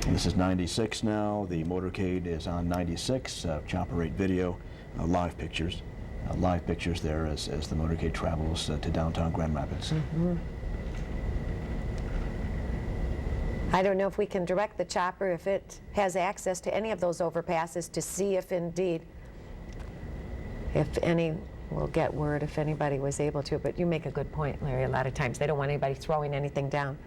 A: And this is 96 now. The motorcade is on 96. Chopper 8 video, live pictures there as the motorcade travels to downtown Grand Rapids.
B: I don't know if we can direct the chopper, if it has access to any of those overpasses, to see if indeed, if any, we'll get word if anybody was able to. But you make a good point, Larry. A lot of times they don't want anybody throwing anything down.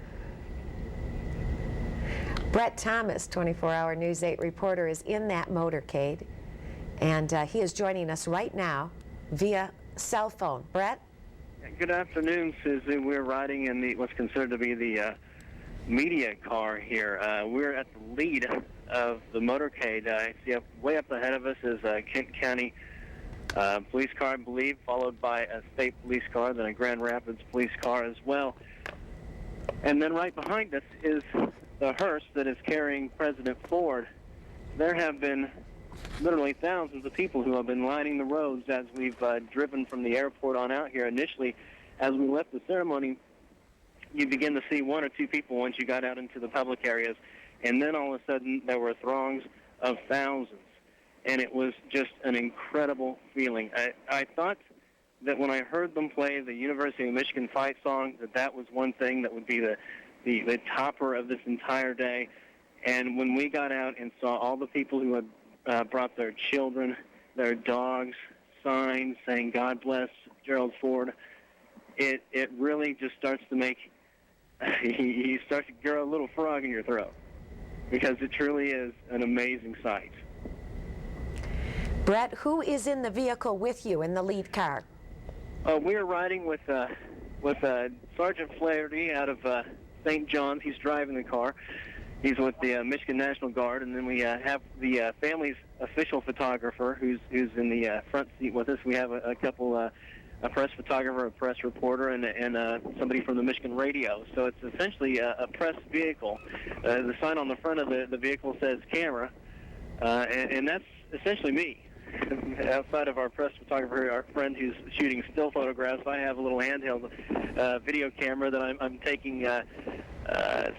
B: Brett Thomas, 24-hour News 8 reporter, is in that motorcade, and he is joining us right now via cell phone. Brett?
K: Good afternoon, Susie. We're riding in what's considered to be the media car here. We're at the lead of the motorcade. I see way up ahead of us is a Kent County police car, I believe, followed by a state police car, then a Grand Rapids police car as well. And then right behind us is the hearse that is carrying President Ford. There have been literally thousands of people who have been lining the roads as we've driven from the airport on out here. Initially, as we left the ceremony, you begin to see one or two people once you got out into the public areas, and then all of a sudden there were throngs of thousands, and it was just an incredible feeling. I thought that when I heard them play the University of Michigan fight song, that was one thing that would be the topper of this entire day. And when we got out and saw all the people who had brought their children, their dogs, signs saying God bless Gerald Ford, it really just starts to make you start to grow a little frog in your throat, because it truly is an amazing sight.
B: Brett, who is in the vehicle with you in the lead car?
K: We're riding with Sergeant Flaherty out of St. John's. He's driving the car. He's with the Michigan National Guard, and then we have the family's official photographer who's in the front seat with us. We have a couple, a press photographer, a press reporter, and somebody from the Michigan radio. So it's essentially a press vehicle. The sign on the front of the vehicle says camera, and that's essentially me. Outside of our press photographer, our friend who's shooting still photographs, I have a little handheld video camera that I'm taking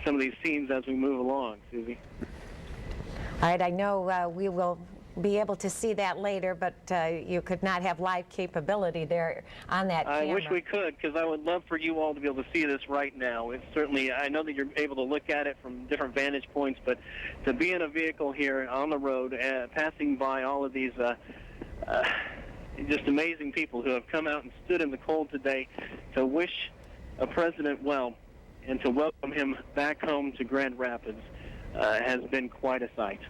K: some of these scenes as we move along, Susie.
B: All right, I know we will be able to see that later, but you could not have live capability there on that camera.
K: I wish we could, because I would love for you all to be able to see this right now. It's certainly, I know that you're able to look at it from different vantage points, but to be in a vehicle here on the road, passing by all of these just amazing people who have come out and stood in the cold today to wish a president well and to welcome him back home to Grand Rapids has been quite a sight.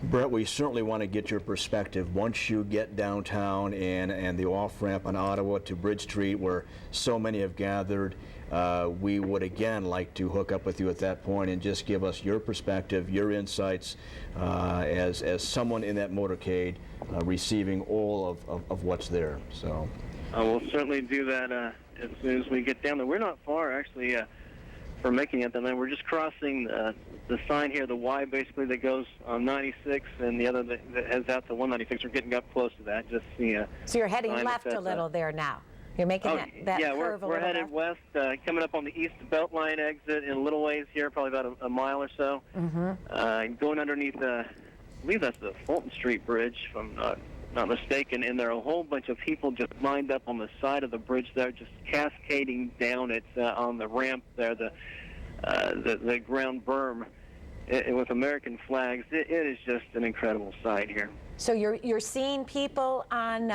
A: Brett, we certainly want to get your perspective once you get downtown and the off-ramp on Ottawa to Bridge Street, where so many have gathered. We would again like to hook up with you at that point and just give us your perspective, your insights as someone in that motorcade receiving all of what's there. So
K: I will certainly do that as soon as we get down there. We're not far, actually, from making it. Then we're just crossing the sign here, the Y basically that goes on 96, and the other that heads out to 196. We're getting up close to that. Just
B: so you're heading left a little there now. You're making that
K: yeah,
B: curve a little
K: we're headed west, coming up on the East Beltline exit in a little ways here, probably about a mile or so. Mm-hmm. Going underneath, I believe that's the Fulton Street Bridge, if I'm not mistaken, and there are a whole bunch of people just lined up on the side of the bridge there, just cascading down it on the ramp there, the ground berm with American flags. It is just an incredible sight here.
B: So you're seeing people on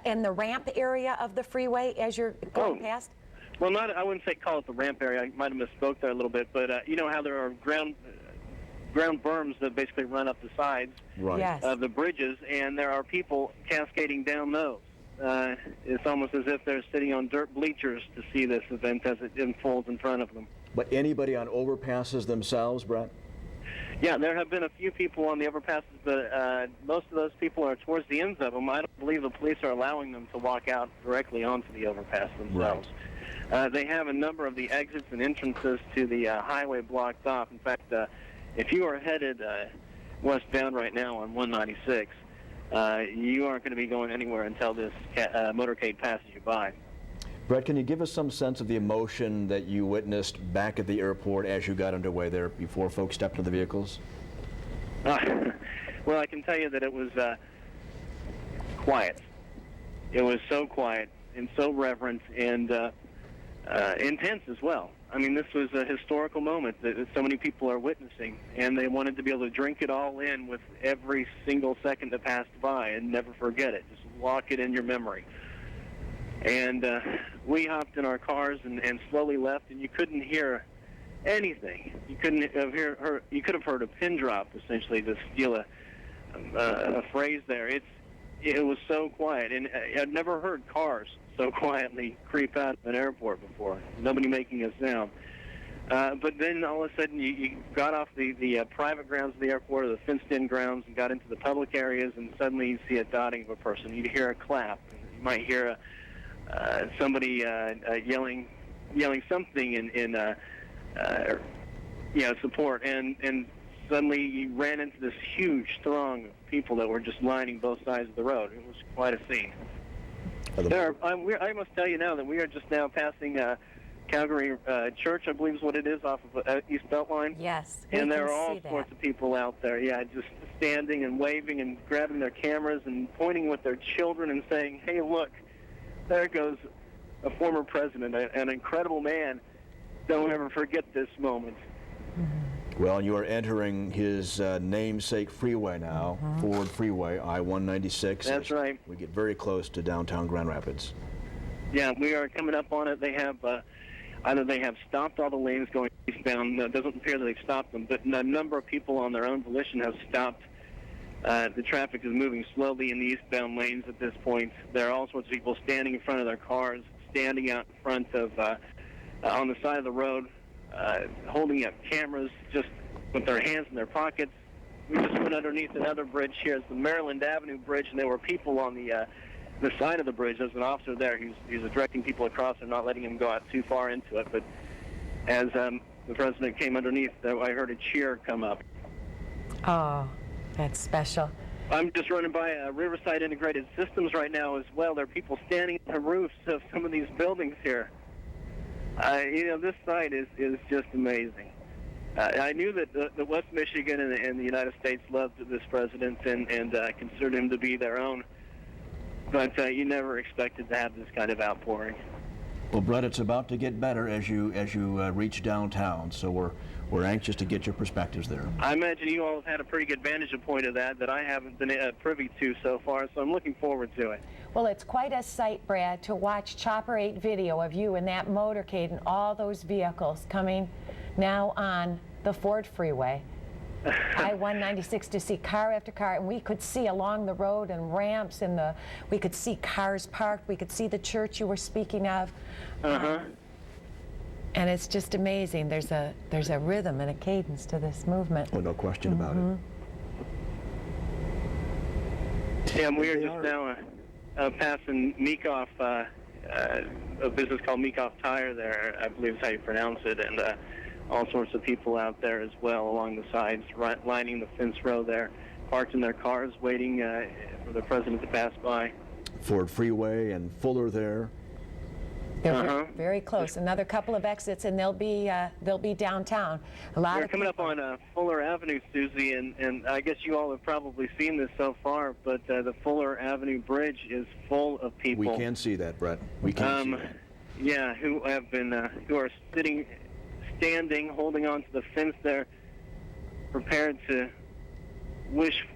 B: in the ramp area of the freeway as you're going past?
K: Well, I wouldn't say call it the ramp area. I might have misspoke there a little bit, but you know how there are ground berms that basically run up the sides of the bridges, and there are people cascading down those. It's almost as if they're sitting on dirt bleachers to see this event as it unfolds in front of them.
A: But anybody on overpasses themselves, Brett?
K: Yeah, there have been a few people on the overpasses, but most of those people are towards the ends of them. I don't believe the police are allowing them to walk out directly onto the overpass themselves. Right. They have a number of the exits and entrances to the highway blocked off. In fact, if you are headed westbound right now on 196, you aren't going to be going anywhere until this motorcade passes you by.
A: Brett, can you give us some sense of the emotion that you witnessed back at the airport as you got underway there before folks stepped into the vehicles?
K: Well, I can tell you that it was quiet. It was so quiet and so reverent and intense as well. I mean, this was a historical moment that so many people are witnessing, and they wanted to be able to drink it all in with every single second that passed by and never forget it. Just lock it in your memory. And we hopped in our cars and slowly left, and you couldn't hear anything. You couldn't have you could have heard a pin drop, essentially, to steal a phrase there. It was so quiet, and I'd never heard cars so quietly creep out of an airport before. Nobody making a sound. But then all of a sudden you got off the private grounds of the airport or the fenced-in grounds and got into the public areas, and suddenly you see a dotting of a person. You'd hear a clap. You might hear somebody yelling something in support, and suddenly you ran into this huge throng of people that were just lining both sides of the road. It was quite a scene. I must tell you now that we are just now passing Calgary Church, I believe is what it is, off of East Beltline.
B: Yes,
K: and there are all sorts of people out there, just standing and waving and grabbing their cameras and pointing with their children and saying, hey, look, there goes a former president, an incredible man. Don't ever forget this moment.
A: Well, you are entering his namesake freeway now, Ford Freeway, I-196.
K: That's right.
A: We get very close to downtown Grand Rapids.
K: Yeah, we are coming up on it. They have either they have stopped all the lanes going eastbound. It doesn't appear that they've stopped them, but a number of people on their own volition have stopped. The traffic is moving slowly in the eastbound lanes at this point. There are all sorts of people standing in front of their cars, standing out in front of on the side of the road, holding up cameras just with their hands in their pockets. We just went underneath another bridge here. It's the Maryland Avenue Bridge, and there were people on the side of the bridge. There's an officer there who's directing people across and not letting them go out too far into it. But as the president came underneath, I heard a cheer come up.
B: Oh, that's special.
K: I'm just running by Riverside Integrated Systems right now as well. There are people standing on the roofs of some of these buildings here. This site is just amazing. I knew that West Michigan and the United States loved this president and considered him to be their own. But you never expected to have this kind of outpouring.
A: Well, Brett, it's about to get better as you reach downtown, so we're anxious to get your perspectives there.
K: I imagine you all have had a pretty good vantage point of that I haven't been privy to so far, so I'm looking forward to it.
B: Well, it's quite a sight, Brad, to watch Chopper 8 video of you in that motorcade and all those vehicles coming now on the Ford Freeway, I-196, to see car after car, and we could see along the road and ramps, and we could see cars parked. We could see the church you were speaking of. And it's just amazing. There's a rhythm and a cadence to this movement.
A: Oh, no question about it.
K: Yeah, we are just now passing Meekoff, a business called Meekoff Tire there, I believe is how you pronounce it, and all sorts of people out there as well along the sides, lining the fence row there, parked in their cars, waiting for the president to pass by.
A: Ford Freeway and Fuller there.
B: They're very close. Another couple of exits, and they'll be downtown.
K: We're coming up on Fuller Avenue, Susie, and I guess you all have probably seen this so far, but the Fuller Avenue Bridge is full of people.
A: We can see that, Brett. We can see that.
K: Yeah, who are standing, holding on to the fence there, prepared to wish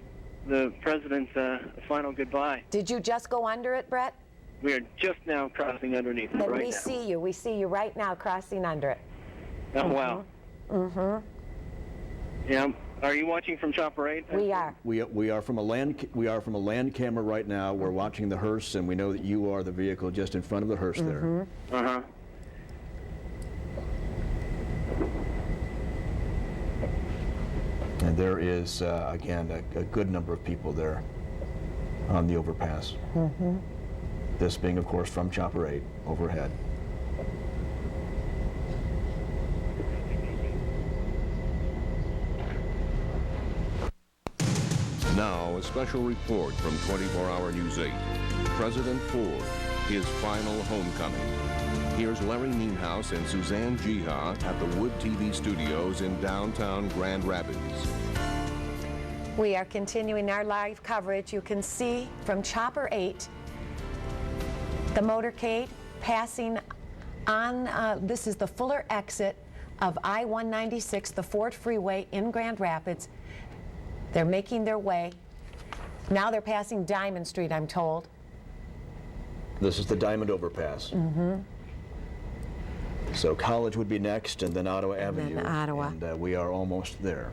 K: the president a final goodbye.
B: Did you just go under it, Brett?
K: We are just now crossing underneath it right now.
B: We see you. We see you right now crossing under it.
K: Oh, wow. Yeah. Are you watching from Chopper 8?
B: We are.
A: We are from a land camera right now. We're watching the hearse, and we know that you are the vehicle just in front of the hearse there. And there is, again, a good number of people there on the overpass. This being, of course, from Chopper 8 overhead.
L: Now, a special report from 24 Hour News 8. President Ford, his final homecoming. Here's Larry Nienhaus and Suzanne Jiha at the Wood TV studios in downtown Grand Rapids.
B: We are continuing our live coverage. You can see from Chopper 8 the motorcade passing on, this is the Fuller exit of I-196, the Ford Freeway in Grand Rapids. They're making their way. Now they're passing Diamond Street, I'm told.
A: This is the Diamond Overpass. So College would be next, and then Ottawa Avenue.
B: Then Ottawa.
A: And we are almost there.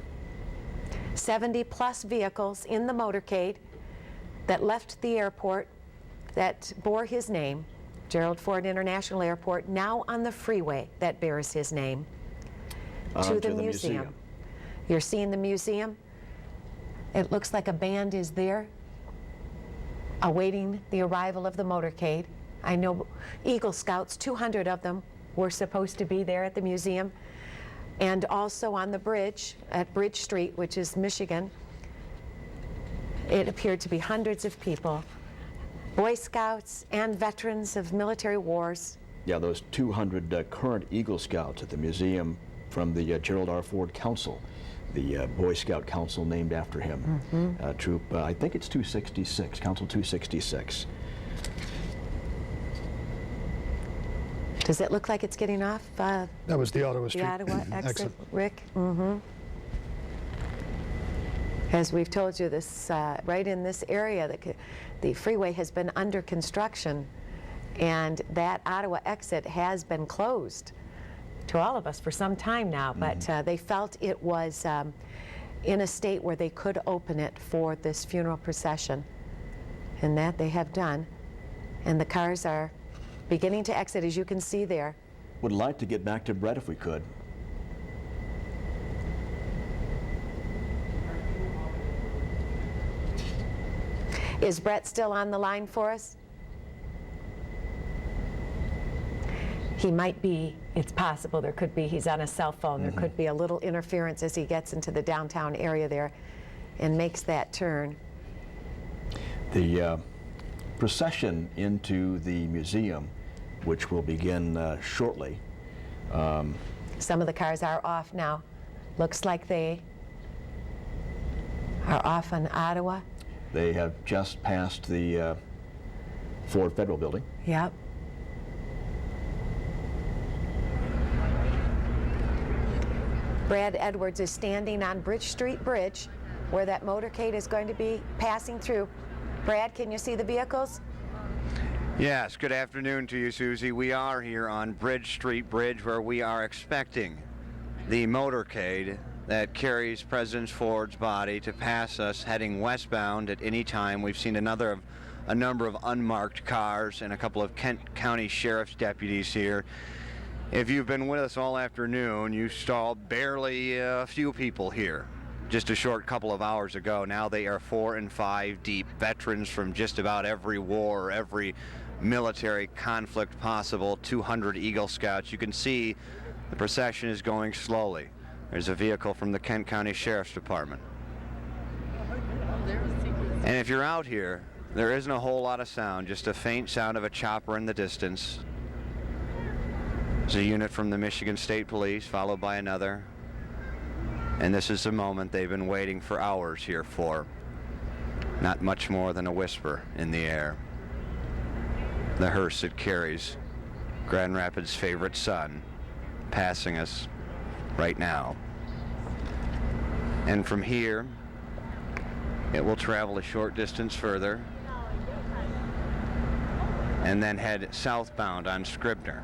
B: 70-plus vehicles in the motorcade that left the airport that bore his name, Gerald Ford International Airport, now on the freeway that bears his name. to the museum. You're seeing the museum. It looks like a band is there awaiting the arrival of the motorcade. I know Eagle Scouts, 200 of them, were supposed to be there at the museum. And also on the bridge at Bridge Street, which is Michigan, it appeared to be hundreds of people, Boy Scouts and veterans of military wars.
A: Yeah, those 200 current Eagle Scouts at the museum from the Gerald R. Ford Council, the Boy Scout Council named after him. Troop, I think it's 266, Council 266.
B: Does it look like it's getting off?
C: That was the Ottawa Street
B: The Ottawa exit, Rick? As we've told you, this right in this area, the freeway has been under construction, and that Ottawa exit has been closed to all of us for some time now, but they felt it was in a state where they could open it for this funeral procession, and that they have done. And the cars are beginning to exit, as you can see there.
A: Would like to get back to Brett if we could.
B: Is Brett still on the line for us? He might be. It's possible. There could be. He's on a cell phone. There could be a little interference as he gets into the downtown area there and makes that turn.
A: The procession into the museum, which will begin shortly.
B: Some of the cars are off now. Looks like they are off on Ottawa.
A: They have just passed the Ford Federal Building.
B: Yep. Brad Edwards is standing on Bridge Street Bridge, where that motorcade is going to be passing through. Brad, can you see the vehicles?
H: Yes, good afternoon to you, Susie. We are here on Bridge Street Bridge, where we are expecting the motorcade that carries President Ford's body to pass us heading westbound at any time. We've seen a number of unmarked cars and a couple of Kent County Sheriff's deputies here. If you've been with us all afternoon, you saw barely a few people here just a short couple of hours ago. Now they are 4 and 5 deep, veterans from just about every war, every military conflict possible, 200 Eagle Scouts. You can see the procession is going slowly. There's a vehicle from the Kent County Sheriff's Department. And if you're out here, there isn't a whole lot of sound, just a faint sound of a chopper in the distance. There's a unit from the Michigan State Police, followed by another. And this is the moment they've been waiting for hours here for. Not much more than a whisper in the air. The hearse that carries Grand Rapids' favorite son passing us right now. And from here, it will travel a short distance further and then head southbound on Scribner.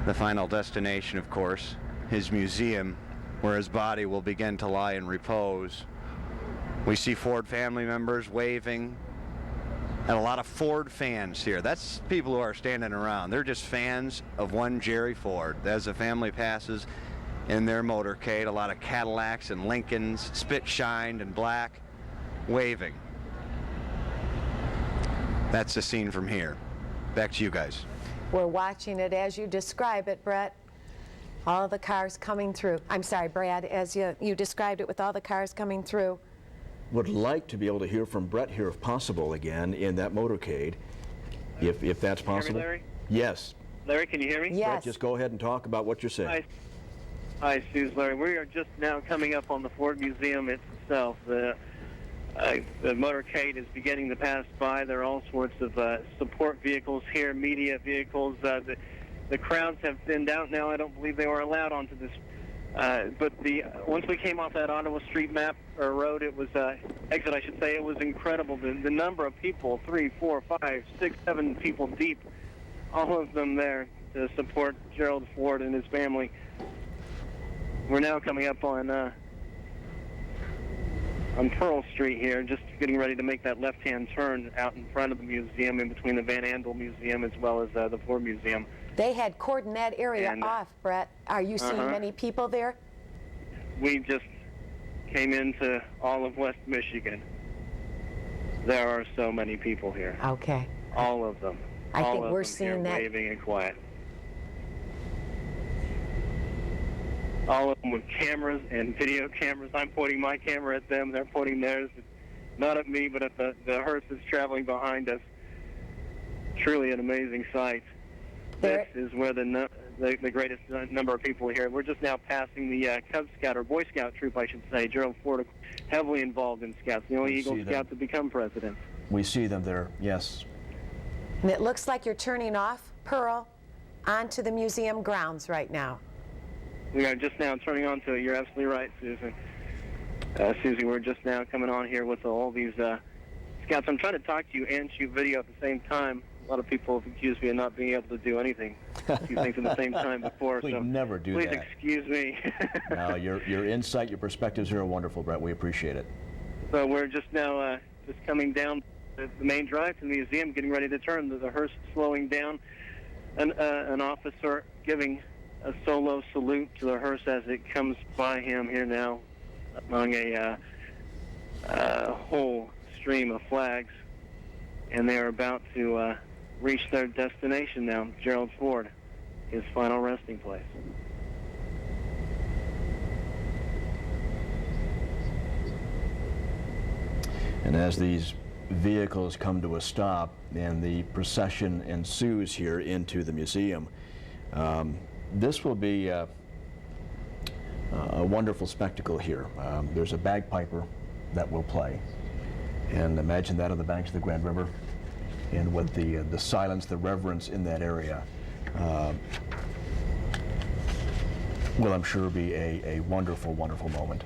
H: The final destination, of course, his museum, where his body will begin to lie in repose. We see Ford family members waving, and a lot of Ford fans here. That's people who are standing around. They're just fans of one Jerry Ford. As the family passes in their motorcade, a lot of Cadillacs and Lincolns, spit shined and black, waving. That's the scene from here. Back to you guys.
B: We're watching it as you describe it, Brett. All the cars coming through. I'm sorry, Brad, as you described it with all the cars coming through.
A: Would like to be able to hear from Brett here if possible again in that motorcade, if that's possible.
K: Can you hear me, Larry?
A: Yes.
K: Larry, can you hear me?
B: Yes.
A: Brett, just go ahead and talk about what you're saying.
K: Hi, Suze, Larry. We are just now coming up on the Ford Museum itself. The motorcade is beginning to pass by. There are all sorts of support vehicles here, media vehicles. The crowds have thinned out now. I don't believe they were allowed onto this. But once we came off that Ottawa Street map or road, it was exit, I should say. It was incredible. The number of people, 3, 4, 5, 6, 7 people deep, all of them there to support Gerald Ford and his family. We're now coming up on on Pearl Street here, just getting ready to make that left-hand turn out in front of the museum, in between the Van Andel Museum as well as the Ford Museum.
B: They had cordoned that area off, Brett. Are you seeing many people there?
K: We just came into all of West Michigan. There are so many people here.
B: Okay.
K: All of them.
B: I
K: all
B: think
K: of
B: we're
K: them
B: seeing
K: here
B: that.
K: waving and quiet. All of them with cameras and video cameras. I'm pointing my camera at them. They're pointing theirs, not at me, but at the hearse that's traveling behind us. Truly an amazing sight. This is where the greatest number of people are here. We're just now passing the Cub Scout, or Boy Scout troop, I should say. Gerald Ford, heavily involved in Scouts, the only Eagle Scout to become president.
A: We see them there, yes.
B: And it looks like you're turning off Pearl onto the museum grounds right now.
K: We are just now turning on to it. You're absolutely right, Susan. Susie, we're just now coming on here with all these Scouts. I'm trying to talk to you and shoot video at the same time. A lot of people have accused me of not being able to do anything, two things at the same time before.
A: We never do
K: please
A: that.
K: Please excuse me.
A: No, your insight, your perspectives here are wonderful, Brett. We appreciate it.
K: So we're just now just coming down the main drive to the museum, getting ready to turn. The hearse slowing down. An officer giving a solo salute to the hearse as it comes by him here now among a whole stream of flags. And they are about to reach their destination now, Gerald Ford, his final resting place.
A: And as these vehicles come to a stop and the procession ensues here into the museum, this will be a wonderful spectacle here. There's a bagpiper that will play. And imagine that on the banks of the Grand River, and with the silence, the reverence in that area, will, I'm sure, be a wonderful, wonderful moment.